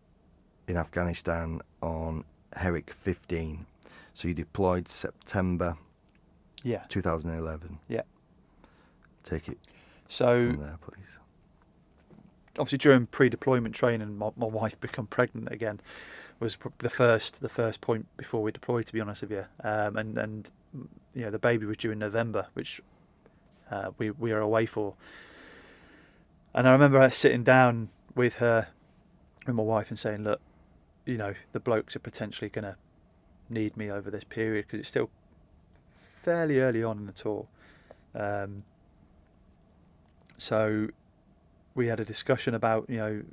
in Afghanistan on Herrick 15. So you deployed September Yeah. 2011. Yeah. Take it So from there, please. obviously during pre-deployment training, my wife become pregnant again. Was the first point before we deployed, to be honest with you. And you know, the baby was due in November, which we were away for. And I remember her sitting down with my wife, and saying, look, you know, the blokes are potentially going to need me over this period, because it's still fairly early on in the tour. So we had a discussion about, you know,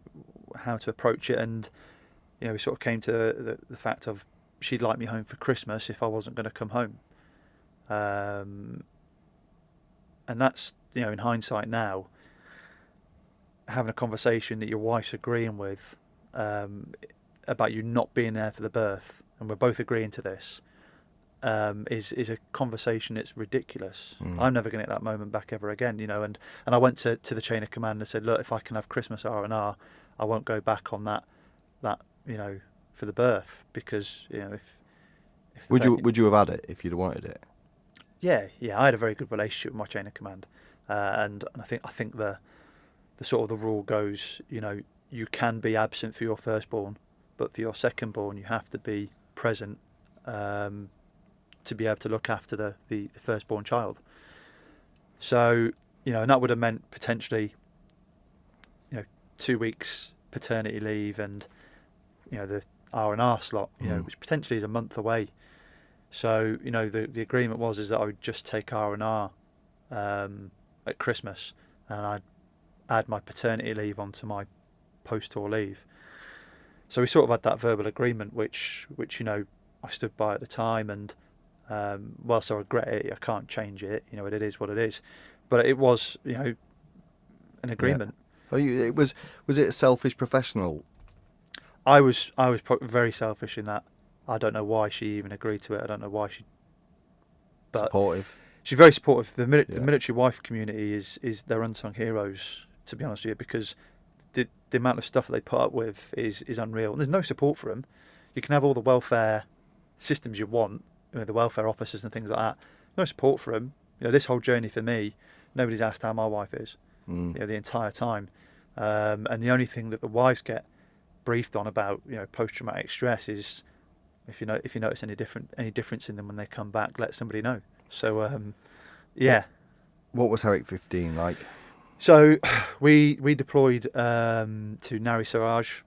how to approach it, and you know, we sort of came to the fact of she'd like me home for Christmas if I wasn't going to come home. And that's, you know, in hindsight now, having a conversation that your wife's agreeing with about you not being there for the birth, and we're both agreeing to this, is a conversation that's ridiculous. I'm never going to get that moment back ever again, you know. And I went to the chain of command and said, look, if I can have Christmas R&R, I won't go back on that you know, for the birth, because, you know, if Would you have had it if you'd wanted it? Yeah, I had a very good relationship with my chain of command, and I think the sort of the rule goes, you know, you can be absent for your firstborn, but for your secondborn you have to be present to be able to look after the firstborn child. So, you know, and that would have meant potentially, you know, 2 weeks paternity leave, and you know, the R&R slot, you know, which potentially is a month away. So, you know, the agreement is that I would just take R&R at Christmas, and I'd add my paternity leave onto my post-tour leave. So we sort of had that verbal agreement, which you know, I stood by at the time, and whilst I regret it, I can't change it. You know, it is what it is. But it was, you know, an agreement. Yeah. Was it a selfish professional? I was very selfish in that. I don't know why she even agreed to it. I don't know why she. But Supportive. She's very supportive. The military wife community is their unsung heroes, to be honest with you, because the amount of stuff that they put up with is unreal. And there's no support for them. You can have all the welfare systems you want, you know, the welfare officers and things like that. No support for them. You know, this whole journey for me, nobody's asked how my wife is. You know, the entire time, and the only thing that the wives get briefed on about, you know, post-traumatic stress is if you notice any difference in them when they come back, let somebody know. So yeah. What was Herrick 15 like? So we deployed to Nari Siraj,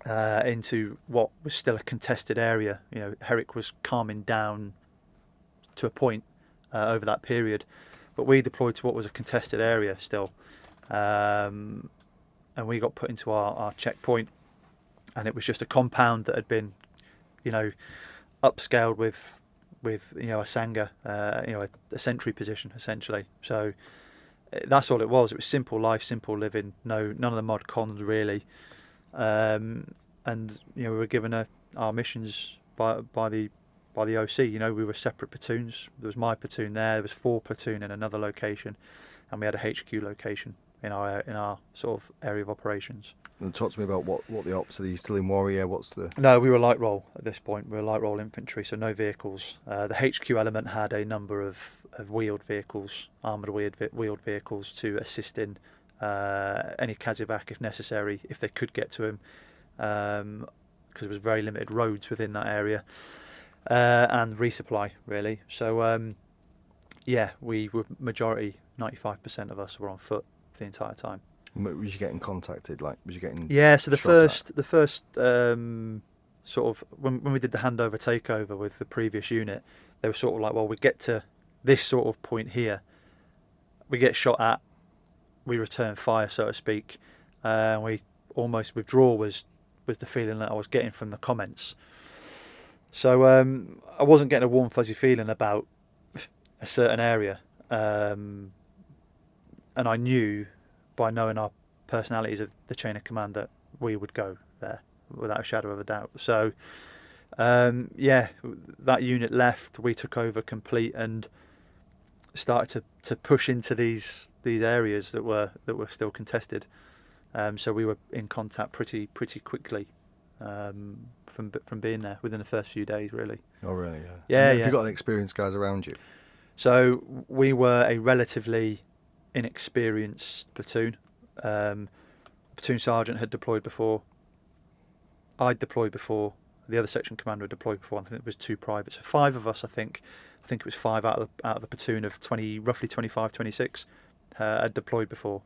into what was still a contested area. You know, Herrick was calming down to a point over that period, but we deployed to what was a contested area still, and we got put into our checkpoint, and it was just a compound that had been, you know, upscaled with you know, a Sangha, you know, a sentry position essentially. So that's all it was. It was simple life, simple living. None of the mod cons really. And you know, we were given our missions by the OC. You know, we were separate platoons. There was my platoon there was 4 platoon in another location, and we had a HQ location in our sort of area of operations. And talk to me about what the ops are. Are you still in warrior? What's the... No, we were light roll at this point. We were light roll infantry, so no vehicles. The HQ element had a number of wheeled vehicles, armoured wheeled vehicles to assist in any Kazivac if necessary, if they could get to him, because there was very limited roads within that area, and resupply really. So yeah, we were majority, 95% of us were on foot the entire time. Was you getting contacted? Like, was you getting... Yeah, so the first sort of when we did the handover takeover with the previous unit, they were sort of like, well, we get to this sort of point here, we get shot at, we return fire, so to speak, and we almost withdraw was the feeling that I was getting from the comments. So I wasn't getting a warm fuzzy feeling about a certain area, and I knew, by knowing our personalities of the chain of command, that we would go there without a shadow of a doubt. So that unit left, we took over complete and started to push into these areas that were still contested. So we were in contact pretty quickly from being there within the first few days, really. Oh, really? Yeah. Yeah, Have yeah. you got experienced guys around you? So we were a relatively inexperienced platoon. Platoon sergeant had deployed before. I'd deployed before. The other section commander had deployed before. I think it was 2 privates. So 5 of us, I think it was 5 out of the platoon of roughly 25, 26 had deployed before.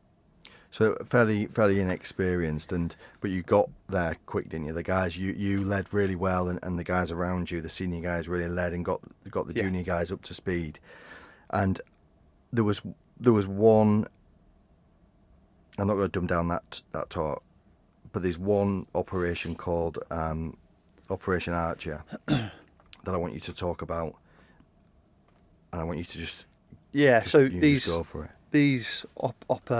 So fairly inexperienced, but you got there quick, didn't you? The guys you led really well, and the guys around you, the senior guys, really led and got the junior guys up to speed. And there was one. I'm not going to dumb down that talk, but there's one operation called Operation Archer that I want you to talk about, and I want you to just So just go for it. These op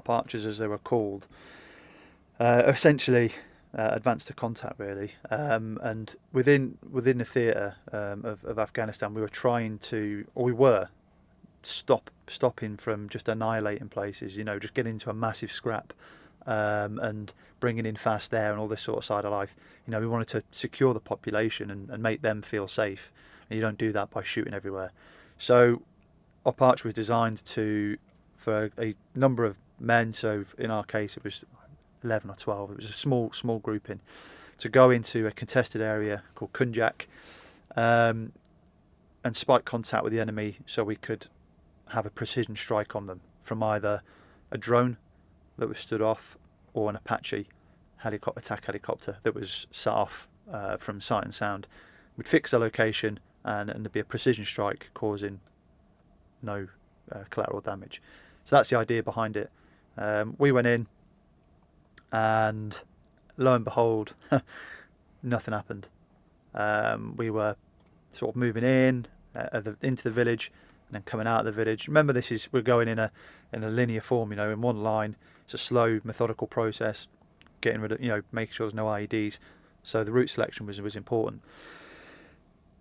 archers, as they were called, essentially advanced to contact, really. And within the theatre of Afghanistan, we were stopping from just annihilating places. Just getting into a massive scrap and bringing in fast air and all this sort of side of life. We wanted to secure the population and make them feel safe. And you don't do that by shooting everywhere. So Op Arch was designed for a number of men, so in our case it was 11 or 12, it was a small grouping, to go into a contested area called Kunjak and spike contact with the enemy so we could have a precision strike on them from either a drone that was stood off or an Apache attack helicopter that was set off from sight and sound. We'd fix the location and there'd be a precision strike causing no collateral damage. So that's the idea behind it. We went in, and lo and behold, nothing happened. We were sort of moving in into the village and then coming out of the village. Remember, we're going in a linear form, in one line. It's a slow, methodical process, getting rid of, making sure there's no IEDs. So the route selection was important.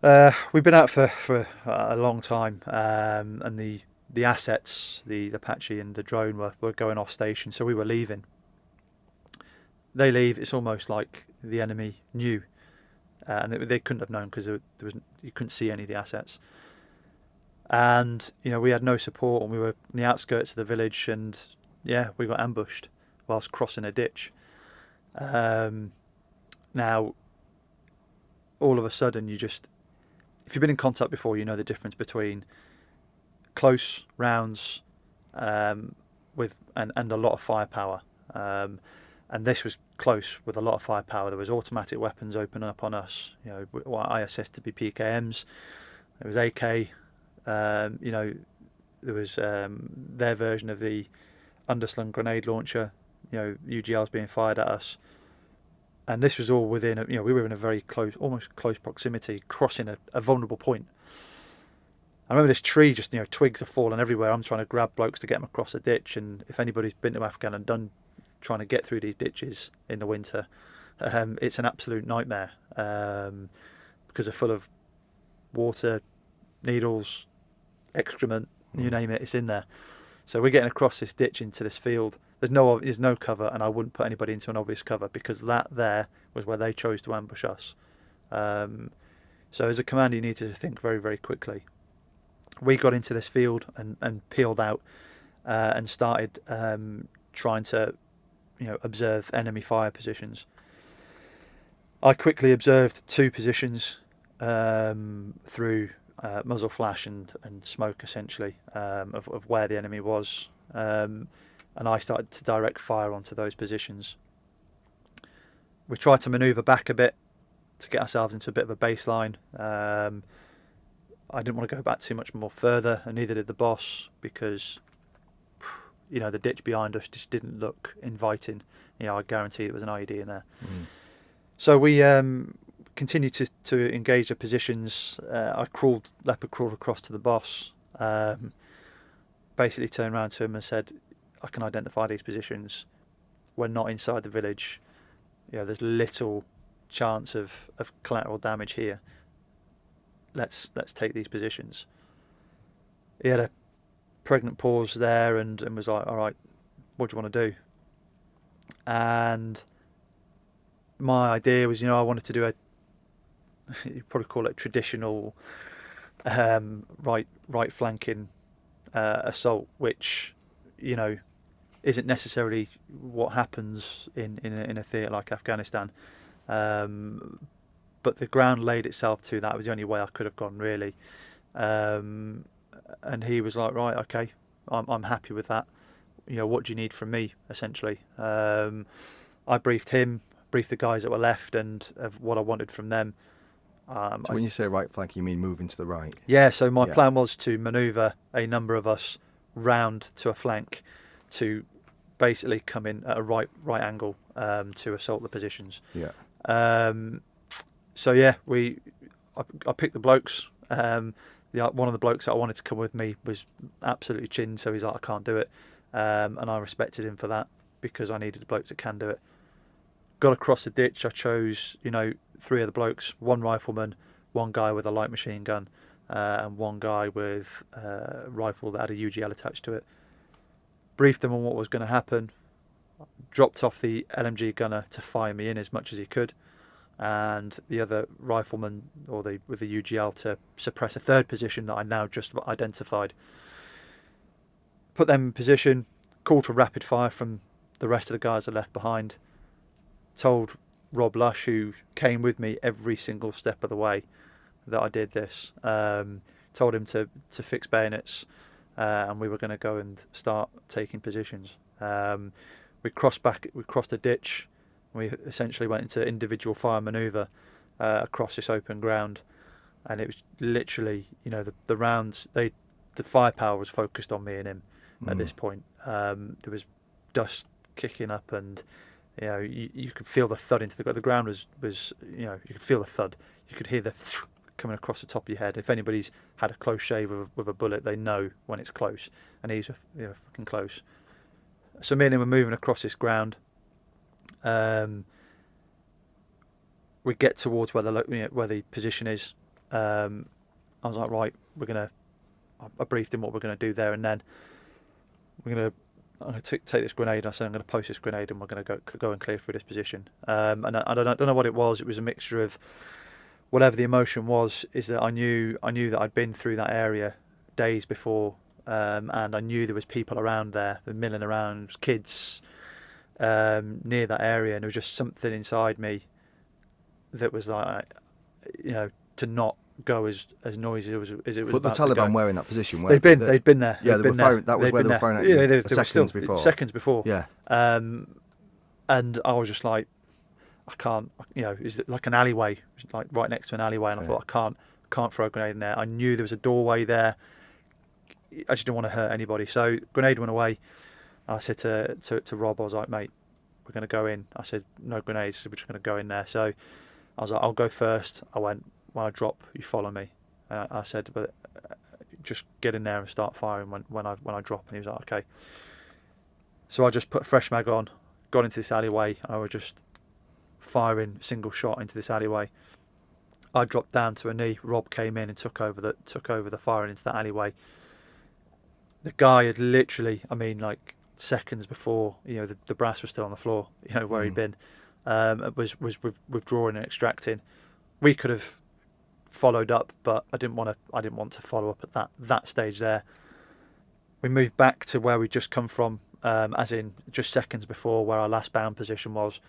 We've been out for a long time, and the assets, the Apache and the drone were going off station, so we were leaving. They leave. It's almost like the enemy knew, and they couldn't have known because you couldn't see any of the assets. And we had no support, and we were in the outskirts of the village, and we got ambushed whilst crossing a ditch. Now, all of a sudden, if you've been in contact before, you know the difference between close rounds with a lot of firepower, and this was close with a lot of firepower. There was automatic weapons opening up on us, what I assessed to be PKMs. There was AK. There was their version of the underslung grenade launcher. UGLs being fired at us, and this was all within. We were in a very almost close proximity, crossing a vulnerable point. I remember this tree, just twigs are falling everywhere. I'm trying to grab blokes to get them across a ditch, and if anybody's been to Afghanistan trying to get through these ditches in the winter, it's an absolute nightmare because they're full of water, needles, excrement, you name it, it's in there. So we're getting across this ditch into this field. There's no cover, and I wouldn't put anybody into an obvious cover because that there was where they chose to ambush us. So as a commander, you need to think very, very quickly. We got into this field and peeled out and started trying to observe enemy fire positions. I quickly observed 2 positions through muzzle flash and smoke, essentially, of where the enemy was, and I started to direct fire onto those positions. We tried to manoeuvre back a bit to get ourselves into a bit of a baseline. I didn't want to go back too much more further, and neither did the boss, because the ditch behind us just didn't look inviting. I guarantee there was an IED in there. So we continued to engage the positions. I leopard crawled across to the boss, basically turned around to him and said, I can identify these positions. We're not inside the village. there's little chance of collateral damage here. Let's take these positions. He had a pregnant pause there and was like, all right, what do you want to do? And my idea was, I wanted to do you'd probably call it traditional right flanking assault, which isn't necessarily what happens in a theatre like Afghanistan, but the ground laid itself to that. It was the only way I could have gone, really. And he was like, right, okay, I'm happy with that. What do you need from me, essentially? I briefed him, briefed the guys that were left, and of what I wanted from them. So when you say right flank, you mean moving to the right? Yeah, so my plan was to manoeuvre a number of us round to a flank to basically come in at a right angle to assault the positions. Yeah. So yeah, I picked the blokes. One of the blokes that I wanted to come with me was absolutely chinned, so he's like, I can't do it. And I respected him for that because I needed blokes that can do it. Got across the ditch. I chose, 3 of the blokes, 1 rifleman, 1 guy with a light machine gun, and 1 guy with a rifle that had a UGL attached to it. Briefed them on what was going to happen. Dropped off the LMG gunner to fire me in as much as he could, and the other rifleman with the UGL to suppress a 3rd position that I now just identified. Put them in position, called for rapid fire from the rest of the guys that left behind. Told Rob Lush, who came with me every single step of the way, that I did this. Told him to fix bayonets, and we were going to go and start taking positions. We crossed a ditch. We essentially went into individual fire manoeuvre across this open ground, and it was literally, the rounds. The firepower was focused on me and him at this point. There was dust kicking up, and you could feel the thud into the ground. The ground was you could feel the thud. You could hear the coming across the top of your head. If anybody's had a close shave with a bullet, they know when it's close, and he's fucking close. So me and him were moving across this ground. We get towards where the position is. I was like, right, I briefed him what we're going to do there, and then I'm going to take this grenade. I said I'm going to post this grenade, and we're going to go and clear through this position. And I don't know what it was. It was a mixture of whatever the emotion was. Is that I knew that I'd been through that area days before, and I knew there was people around there, milling around, kids near that area, and there was just something inside me that was like, to not go as noisy as it was. But the about to go. Taliban were in that position. They'd been there. Yeah, they were firing. That was where they were firing at you. Seconds before. Seconds before. Yeah. And I was just like, I can't. It's like an alleyway, like right next to an alleyway, and I thought I can't throw a grenade in there. I knew there was a doorway there. I just didn't want to hurt anybody. So grenade went away. I said to Rob, I was like, mate, we're going to go in. I said, no grenades. So we're just going to go in there. So I was like, I'll go first. I went, when I drop, you follow me. I said, but just get in there and start firing when I drop. And he was like, okay. So I just put a fresh mag on, got into this alleyway. I was just firing single shot into this alleyway. I dropped down to a knee. Rob came in and took over the firing into that alleyway. The guy had literally, like seconds before, the brass was still on the floor, where he'd been, was withdrawing and extracting. We could have followed up, but I didn't want to follow up at that stage there. We moved back to where we'd just come from, as in just seconds before where our last bound position was.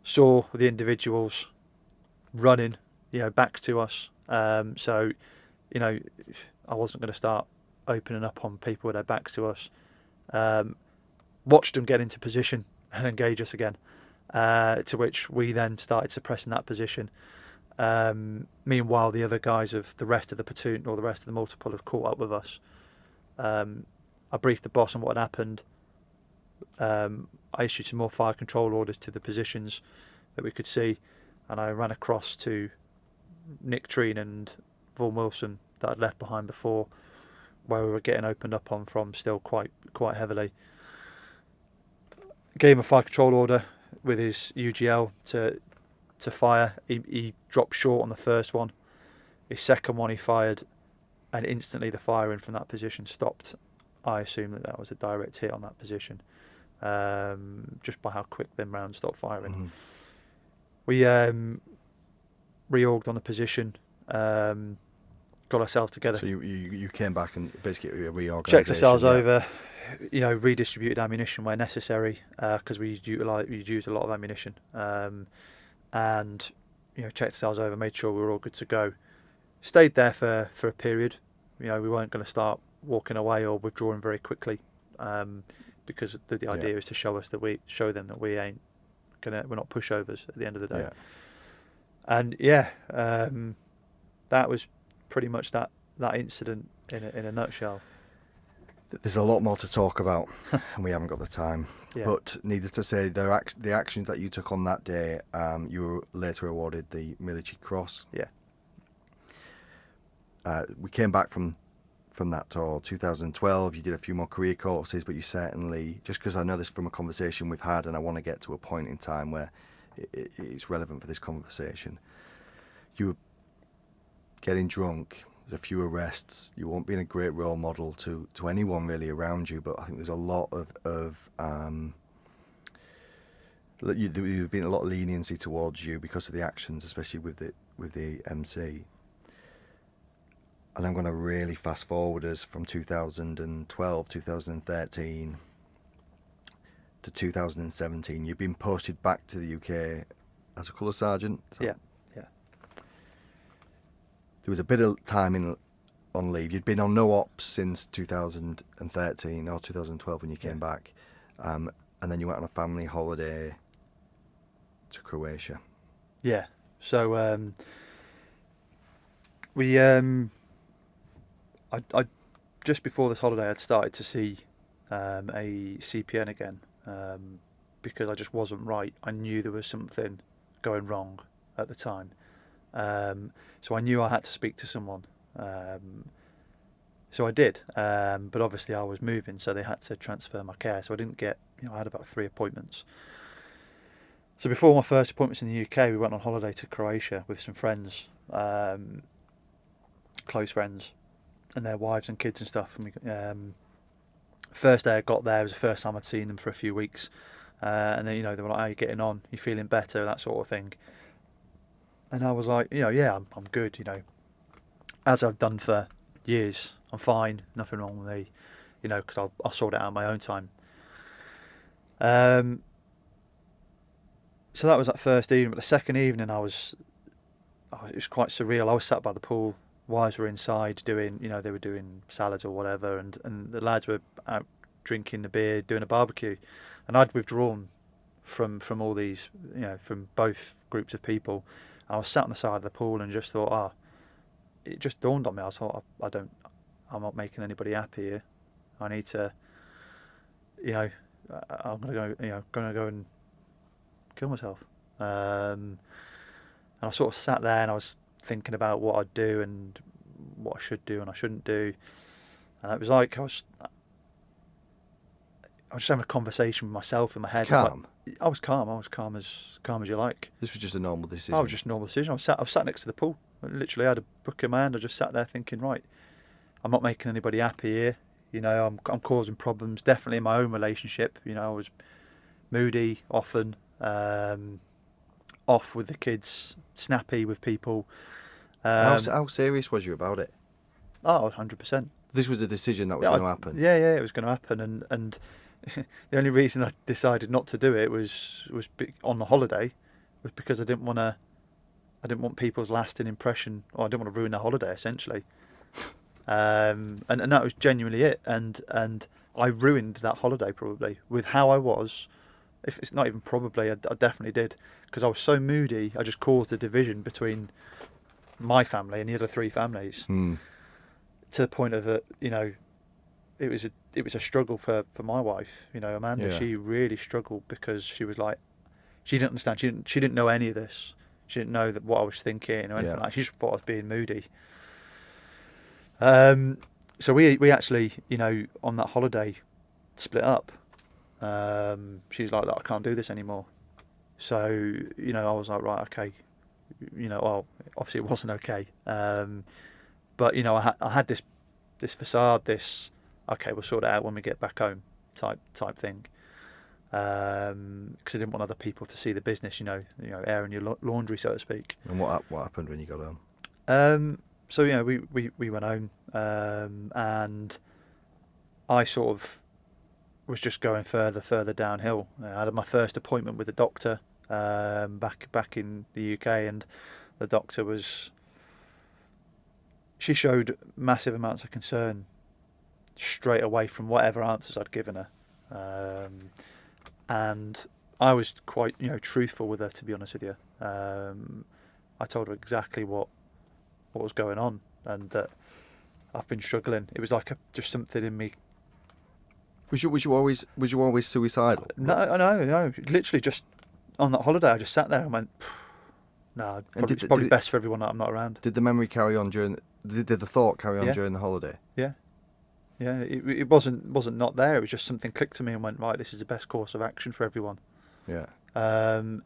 Saw the individuals running, back to us. So, I wasn't going to start opening up on people with their backs to us. Watched them get into position and engage us again, to which we then started suppressing that position. Meanwhile, the other guys of the rest of the platoon or the rest of the multiple have caught up with us. I briefed the boss on what had happened. I issued some more fire control orders to the positions that we could see, and I ran across to Nick Treen and Vaughan Wilson that I'd left behind before, where we were getting opened up on from still quite heavily. Gave him a fire control order. with his UGL to fire. He dropped short on the first one. His second one he fired, and instantly the firing from that position stopped. I assume that was a direct hit on that position, just by how quick them rounds stopped firing. Mm-hmm. We reorged on the position, got ourselves together. So you came back and basically reorganised. Checked ourselves over, redistributed ammunition where necessary, because we used a lot of ammunition, and checked ourselves over, made sure we were all good to go. Stayed there for a period. We weren't going to start walking away or withdrawing very quickly, because the idea is to show them that we're not pushovers at the end of the day. Yeah. And that was pretty much that incident in a nutshell. There's a lot more to talk about, and we haven't got the time. Yeah. But needless to say, the actions that you took on that day, you were later awarded the Military Cross. Yeah. We came back from that tour, 2012. You did a few more career courses, but you certainly, just because I know this from a conversation we've had, and I want to get to a point in time where it's relevant for this conversation. You were getting drunk. There's a few arrests. You weren't being a great role model to anyone really around you, but I think there's a lot of there's been a lot of leniency towards you because of the actions, especially with the MC. And I'm going to really fast forward us from 2012, 2013 to 2017. You've been posted back to the UK as a colour sergeant. Yeah. There was a bit of time on leave. You'd been on no ops since 2013 or 2012 when you came back. And then you went on a family holiday to Croatia. Yeah. So we I just before this holiday I'd started to see a CPN again, because I just wasn't right. I knew there was something going wrong at the time. So I knew I had to speak to someone. So I did, but obviously I was moving, so they had to transfer my care. So I didn't get, I had about 3 appointments. So before my first appointments in the UK, we went on holiday to Croatia with some friends, close friends, and their wives and kids and stuff. And first day I got there, it was the first time I'd seen them for a few weeks. And then, they were like, "How are you getting on? You feeling better?" That sort of thing. And I was like, yeah, I'm good, as I've done for years. I'm fine, nothing wrong with me, because I'll sort it out on my own time. So that was that first evening, but the second evening it was quite surreal. I was sat by the pool, wives were inside doing, they were doing salads or whatever, and the lads were out drinking the beer, doing a barbecue, and I'd withdrawn from all these, from both groups of people. I was sat on the side of the pool and just thought, it just dawned on me. I thought, I'm not making anybody happy here. I need to, I'm gonna go and kill myself. And I sort of sat there and I was thinking about what I'd do and what I should do and I shouldn't do. And it was like I was just having a conversation with myself in my head. Calm? I was calm. I was calm as you like. This was just a normal decision? I was just a normal decision. I was sat next to the pool. I literally had a book in my hand. I just sat there thinking, right, I'm not making anybody happy here. I'm causing problems, definitely in my own relationship. I was moody often, off with the kids, snappy with people. How serious was you about it? Oh, 100%. This was a decision that was going to happen? Yeah, it was going to happen. And the only reason I decided not to do it was on the holiday, was because I didn't want people's lasting impression, or I didn't want to ruin their holiday, essentially. And that was genuinely it. And I ruined that holiday probably with how I was. If it's not even probably, I definitely did, because I was so moody. I just caused a division between my family and the other 3 families, to the point of it was a struggle for my wife. Amanda, Yeah. She really struggled because she was like, she didn't understand. She didn't know any of this. She didn't know what I was thinking or anything like that. She just thought I was being moody. So we actually, on that holiday, split up. She was like, "I can't do this anymore." So, you know, I was like, right, okay, you know, well, obviously it wasn't okay. But, you know, I had this facade, this, okay, we'll sort it out when we get back home type thing. Because I didn't want other people to see the business, you know, airing your laundry, so to speak. And what happened when you got home? So, you know, we went home, and I sort of was just going further downhill. I had my first appointment with a doctor back in the UK, and the doctor she showed massive amounts of concern straight away from whatever answers I'd given her, and I was quite, you know, truthful with her, to be honest with you. I told her exactly what was going on, and that I've been struggling. It was like just something in me. Was you always suicidal? No. Literally, just on that holiday, I just sat there and went, "No, it's probably best for everyone that I'm not around." Did the memory carry on during? Did the thought carry on during the holiday? Yeah. It wasn't not there. It was just something clicked to me and went, right, this is the best course of action for everyone. Yeah. And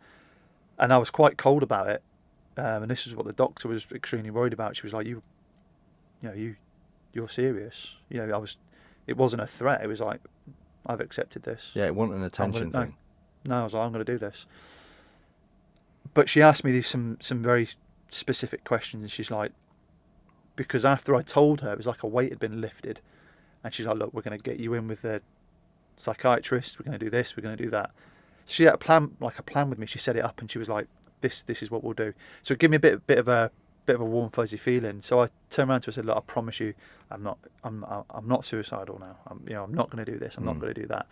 I was quite cold about it. And this is what the doctor was extremely worried about. She was like, you're serious. You know, it wasn't a threat. It was like, I've accepted this. Yeah, it wasn't an attention thing. No, I was like, I'm going to do this. But she asked me some very specific questions, and she's like, because after I told her, it was like a weight had been lifted, and she's like, look, we're going to get you in with the psychiatrist. We're going to do this. We're going to do that. She had a plan with me. She set it up, and she was like, this is what we'll do. So it gave me a bit of a warm fuzzy feeling. So I turned around to her and said, look, I promise you, I'm not suicidal now. I'm not going to do this. I'm not going to do that.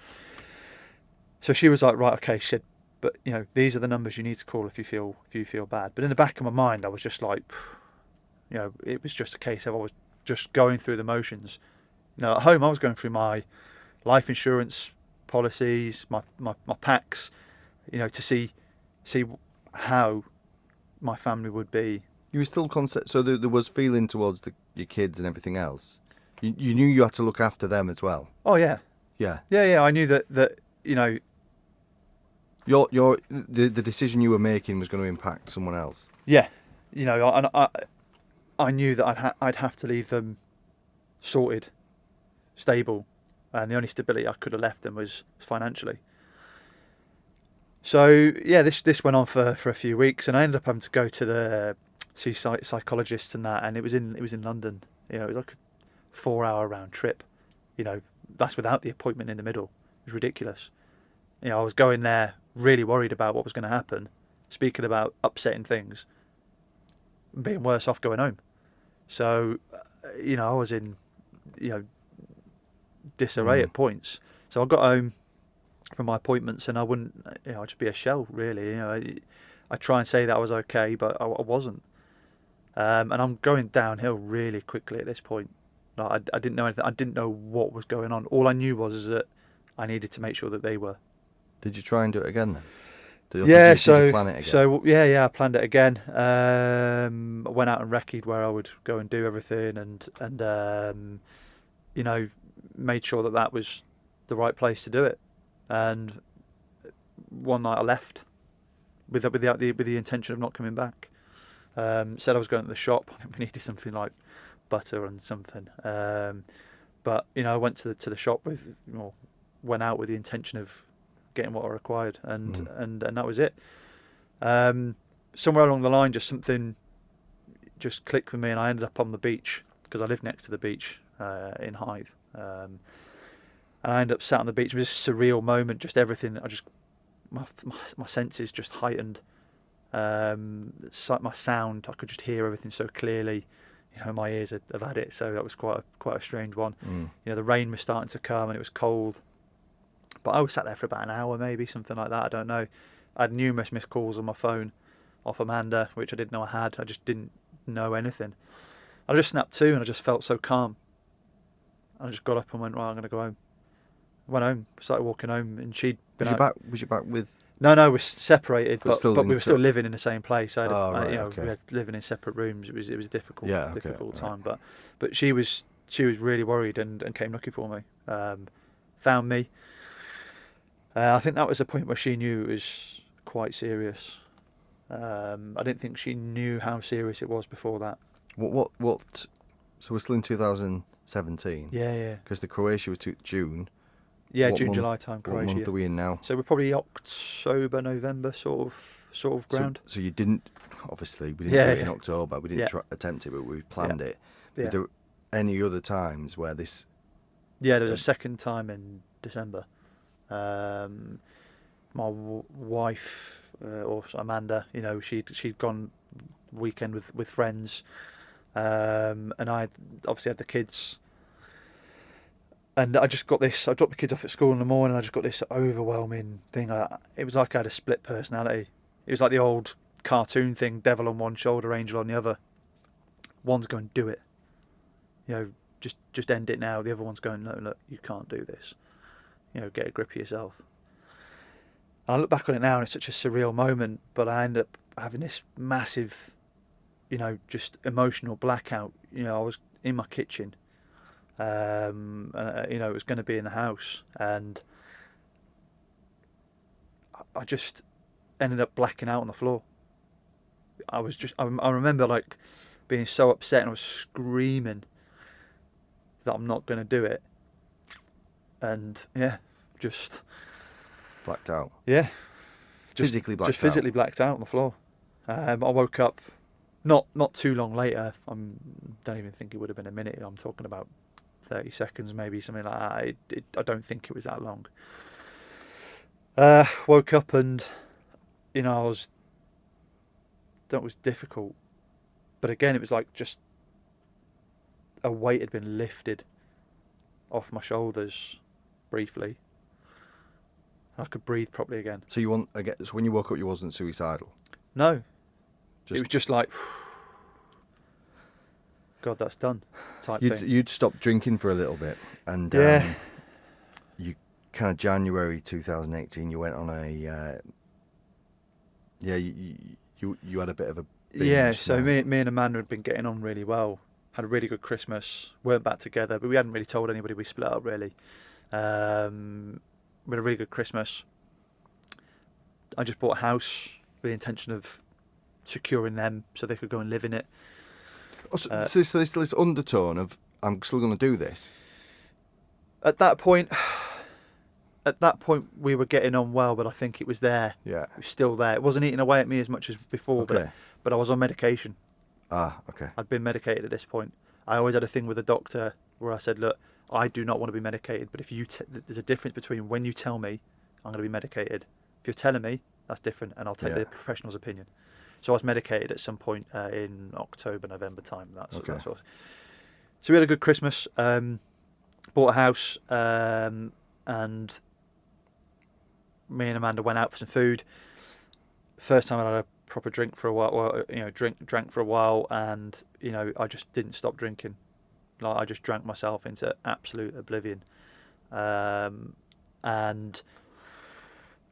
So she was like, right, okay. She said, but you know, these are the numbers you need to call if you feel bad. But in the back of my mind, I was just like, you know, it was just a case of I was just going through the motions. You know, at home I was going through my life insurance policies, my packs, you know, to see how my family would be. You were still so there was feeling towards your kids and everything else. You knew you had to look after them as well. Oh yeah. Yeah. I knew that you know, the decision you were making was going to impact someone else. Yeah, you know, I knew that I'd have to leave them sorted, stable, and the only stability I could have left them was financially. So yeah, this went on for a few weeks, and I ended up having to go to see psychologists and that, and it was in London. You know, it was like a 4-hour round trip. You know, that's without the appointment in the middle. It was ridiculous. You know, I was going there really worried about what was going to happen, speaking about upsetting things, and being worse off going home. So, you know, I was in, you know, disarray at points. So I got home from my appointments, and I wouldn't, you know, I'd just be a shell, really. You know, I try and say that I was okay, but I wasn't. And I'm going downhill really quickly at this point. Like, I didn't know anything. I didn't know what was going on. All I knew was that I needed to make sure that they were. Did you try and do it again then? Did you plan it again? So yeah, I planned it again. I went out and recce'd where I would go and do everything, and you know, made sure that was the right place to do it. And one night I left with the intention of not coming back. Said I was going to the shop. I think we needed something like butter and something. But you know, I went to the shop went out with the intention of getting what I required, and that was it. Somewhere along the line, just something just clicked with me, and I ended up on the beach because I live next to the beach in Hythe. And I ended up sat on the beach. It was a surreal moment. Just everything. My senses just heightened. My sound, I could just hear everything so clearly. You know, my ears have had it, so that was quite a strange one. You know, the rain was starting to come and it was cold. But I was sat there for about an hour, maybe something like that. I don't know. I had numerous missed calls on my phone off Amanda, which I didn't know I had. I just didn't know anything. I just snapped to, and I just felt so calm. I just got up and went, right, I'm going to go home. Went home, started walking home, and she'd been out. Was you back with? No, we're separated, but we were still living in the same place. We were living in separate rooms. It was a difficult time. Right. But she was really worried and came looking for me. Found me. I think that was the point where she knew it was quite serious. I didn't think she knew how serious it was before that. What? So we're still in 2017. Yeah. Because the Croatia was June. Yeah, What June, month- July time, What Croatia. month are we in now? So we're probably October, November sort of ground. So you didn't. Obviously, we didn't Yeah, do it in yeah. October. We didn't Yeah. attempt it, but we planned it. Yeah. Were there any other times where this? Yeah, there was a second time in December. My wife, or Amanda, she'd gone weekend with friends, and I obviously had the kids. And I dropped the kids off at school in the morning. I just got this overwhelming thing. It was like I had a split personality. It was like the old cartoon thing: devil on one shoulder, angel on the other. One's going, do it. Just end it now. The other one's going, no, look, you can't do this. Get a grip of yourself. And I look back on it now, and it's such a surreal moment. But I ended up having this massive, just emotional blackout. I was in my kitchen. And, it was going to be in the house, and I just ended up blacking out on the floor. I remember like being so upset, and I was screaming that I'm not going to do it, and just Blacked out. Yeah, Physically blacked out. Just physically blacked out on the floor. I woke up not too long later. I don't even think it would have been a minute. I'm talking about 30 seconds, maybe something like that. I don't think it was that long. Woke up and, that was difficult. But again, it was like just a weight had been lifted off my shoulders briefly. I could breathe properly again. So so when you woke up, you wasn't suicidal? No. It was just like, God, that's done type thing. You'd stopped drinking for a little bit, and you kind of January 2018, you went on a you had a bit of a binge. Yeah. So me and Amanda had been getting on really well. Had a really good Christmas. Weren't back together, but we hadn't really told anybody we split up really. We had a really good Christmas. I just bought a house with the intention of securing them so they could go and live in it. So there's this undertone of I'm still going to do this. At that point, we were getting on well, but I think it was there. Yeah. It was still there. It wasn't eating away at me as much as before, Okay. but I was on medication. Ah, okay. I'd been medicated at this point. I always had a thing with the doctor where I said, look, I do not want to be medicated, but if there's a difference between when you tell me I'm going to be medicated. If you're telling me, that's different, and I'll take the professional's opinion. So I was medicated at some point in October, November time. So we had a good Christmas. Bought a house, and me and Amanda went out for some food. First time I had a proper drink for a while. Well, drank for a while, and I just didn't stop drinking. Like I just drank myself into absolute oblivion, and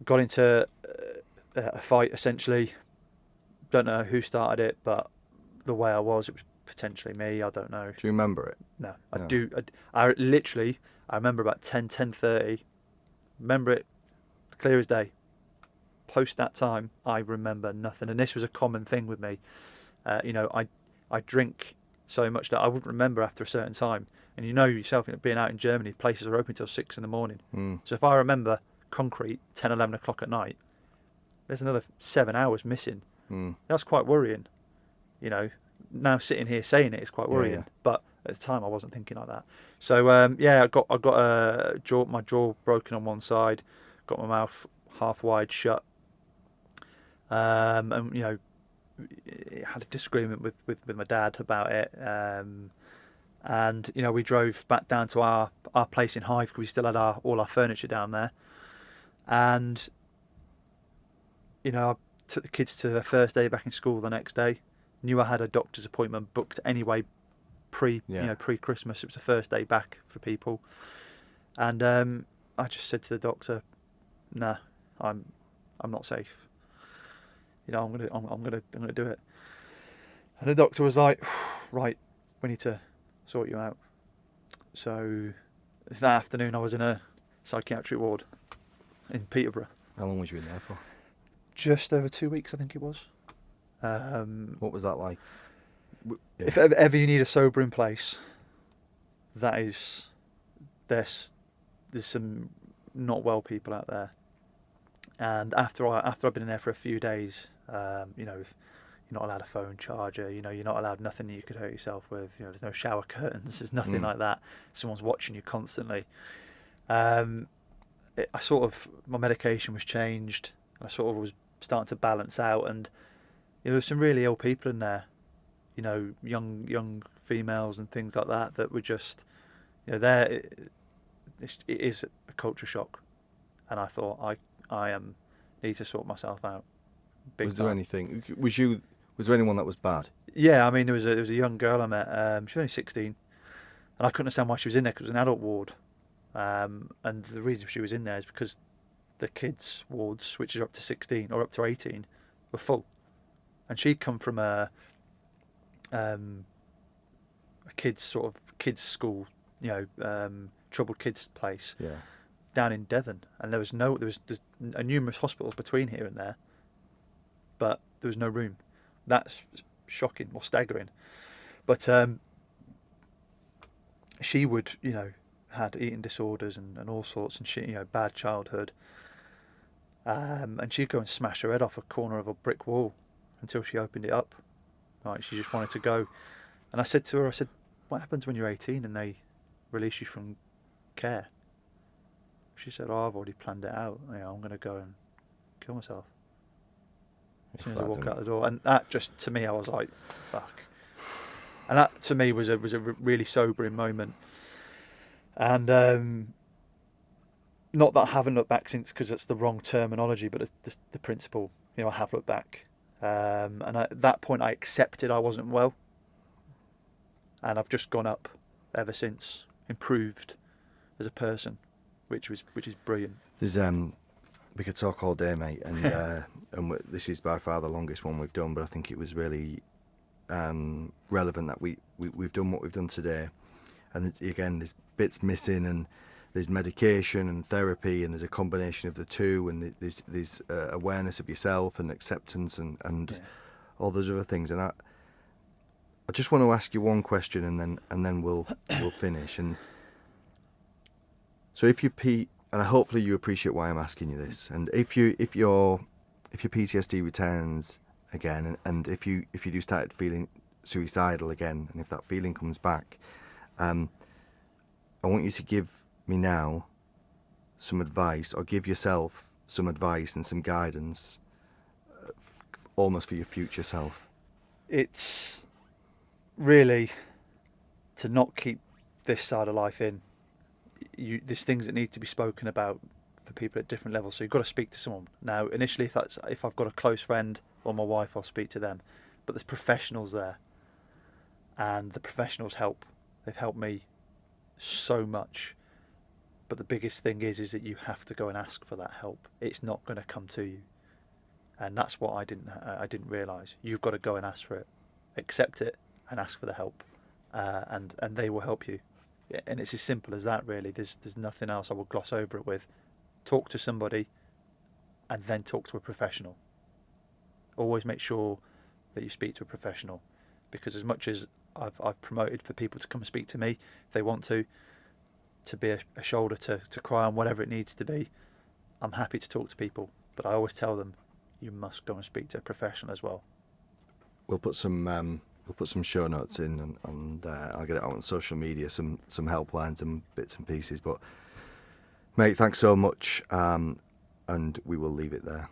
got into a fight essentially. Don't know who started it, but the way it was potentially me. I don't know. Do you remember it? No, I do. I remember about 10:30. Remember it clear as day. Post that time, I remember nothing. And this was a common thing with me. I drink so much that I wouldn't remember after a certain time. And yourself, being out in Germany, places are open till 6 a.m. So if I remember concrete 10, 11 o'clock at night, there's another 7 hours missing. That's quite worrying. Now sitting here saying it's quite worrying. Yeah. But at the time, I wasn't thinking like that. So I got my jaw broken on one side, got my mouth half wide shut, and had a disagreement with my dad about it. And we drove back down to our place in Hythe because we still had all our furniture down there, and I took the kids to their first day back in school the next day. Knew I had a doctor's appointment booked anyway, pre-Christmas. It was the first day back for people, and I just said to the doctor, "Nah, I'm not safe. I'm gonna do it." And the doctor was like, "Right, we need to sort you out." So that afternoon, I was in a psychiatric ward in Peterborough. How long was you in there for? just over 2 weeks, I think it was. What was that like? If ever you need a sobering place, there's some not well people out there. And after I've been in there for a few days, you know, you're not allowed a phone charger, you know, you're not allowed nothing that you could hurt yourself with, you know, there's no shower curtains, there's nothing like that. Someone's watching you constantly. My medication was changed. I sort of was starting to balance out, and you know, there's some really ill people in there, you know, young females and things like that that were just, you know, it is a culture shock, and I thought I need to sort myself out. Was there anything? Was there anyone that was bad? Yeah, I mean, there was a young girl I met. She was only 16, and I couldn't understand why she was in there because it was an adult ward. And the reason she was in there is because the kids' wards, which are up to 16 or up to 18, were full. And she'd come from a kids school, you know, troubled kids place, down in Devon, and there's numerous hospitals between here and there, but there was no room. That's shocking or staggering. But she would, you know, had eating disorders and all sorts, and she, you know, bad childhood. And she'd go and smash her head off a corner of a brick wall until she opened it up. Like, she just wanted to go. And I said to her, what happens when you're 18 and they release you from care? She said, I've already planned it out. You know, I'm going to go and kill myself as soon as I walk out the door. And that just, to me, I was like, fuck. And that, to me, was a really sobering moment. And not that I haven't looked back since, because it's the wrong terminology, but the principle, you know, I have looked back. And at that point, I accepted I wasn't well. And I've just gone up ever since, improved as a person, which is brilliant. There's we could talk all day, mate, and this is by far the longest one we've done, but I think it was really relevant that we've done what we've done today. And again, there's bits missing, and there's medication and therapy, and there's a combination of the two, and there's awareness of yourself and acceptance and all those other things. And I just want to ask you one question, and then we'll finish. And so if and hopefully you appreciate why I'm asking you this. And if your PTSD returns again, and if you do start feeling suicidal again, and if that feeling comes back, I want you to give me now some advice, or give yourself some advice and some guidance, almost for your future self. It's really to not keep this side of life in. There's things that need to be spoken about for people at different levels, so you've got to speak to someone. Now, initially, if I've got a close friend or my wife, I'll speak to them, but there's professionals there, and the professionals help. They've helped me so much, but the biggest thing is that you have to go and ask for that help. It's not going to come to you, and that's what I didn't realise. You've got to go and ask for it, accept it, and ask for the help, and they will help you. And it's as simple as that, really. There's nothing else I will gloss over it with. Talk to somebody, and then talk to a professional. Always make sure that you speak to a professional, because as much as I've promoted for people to come and speak to me if they want to be a shoulder to cry on, whatever it needs to be, I'm happy to talk to people. But I always tell them, you must go and speak to a professional as well. We'll put some show notes in, and I'll get it out on social media, some helplines and bits and pieces. But mate, thanks so much, and we will leave it there.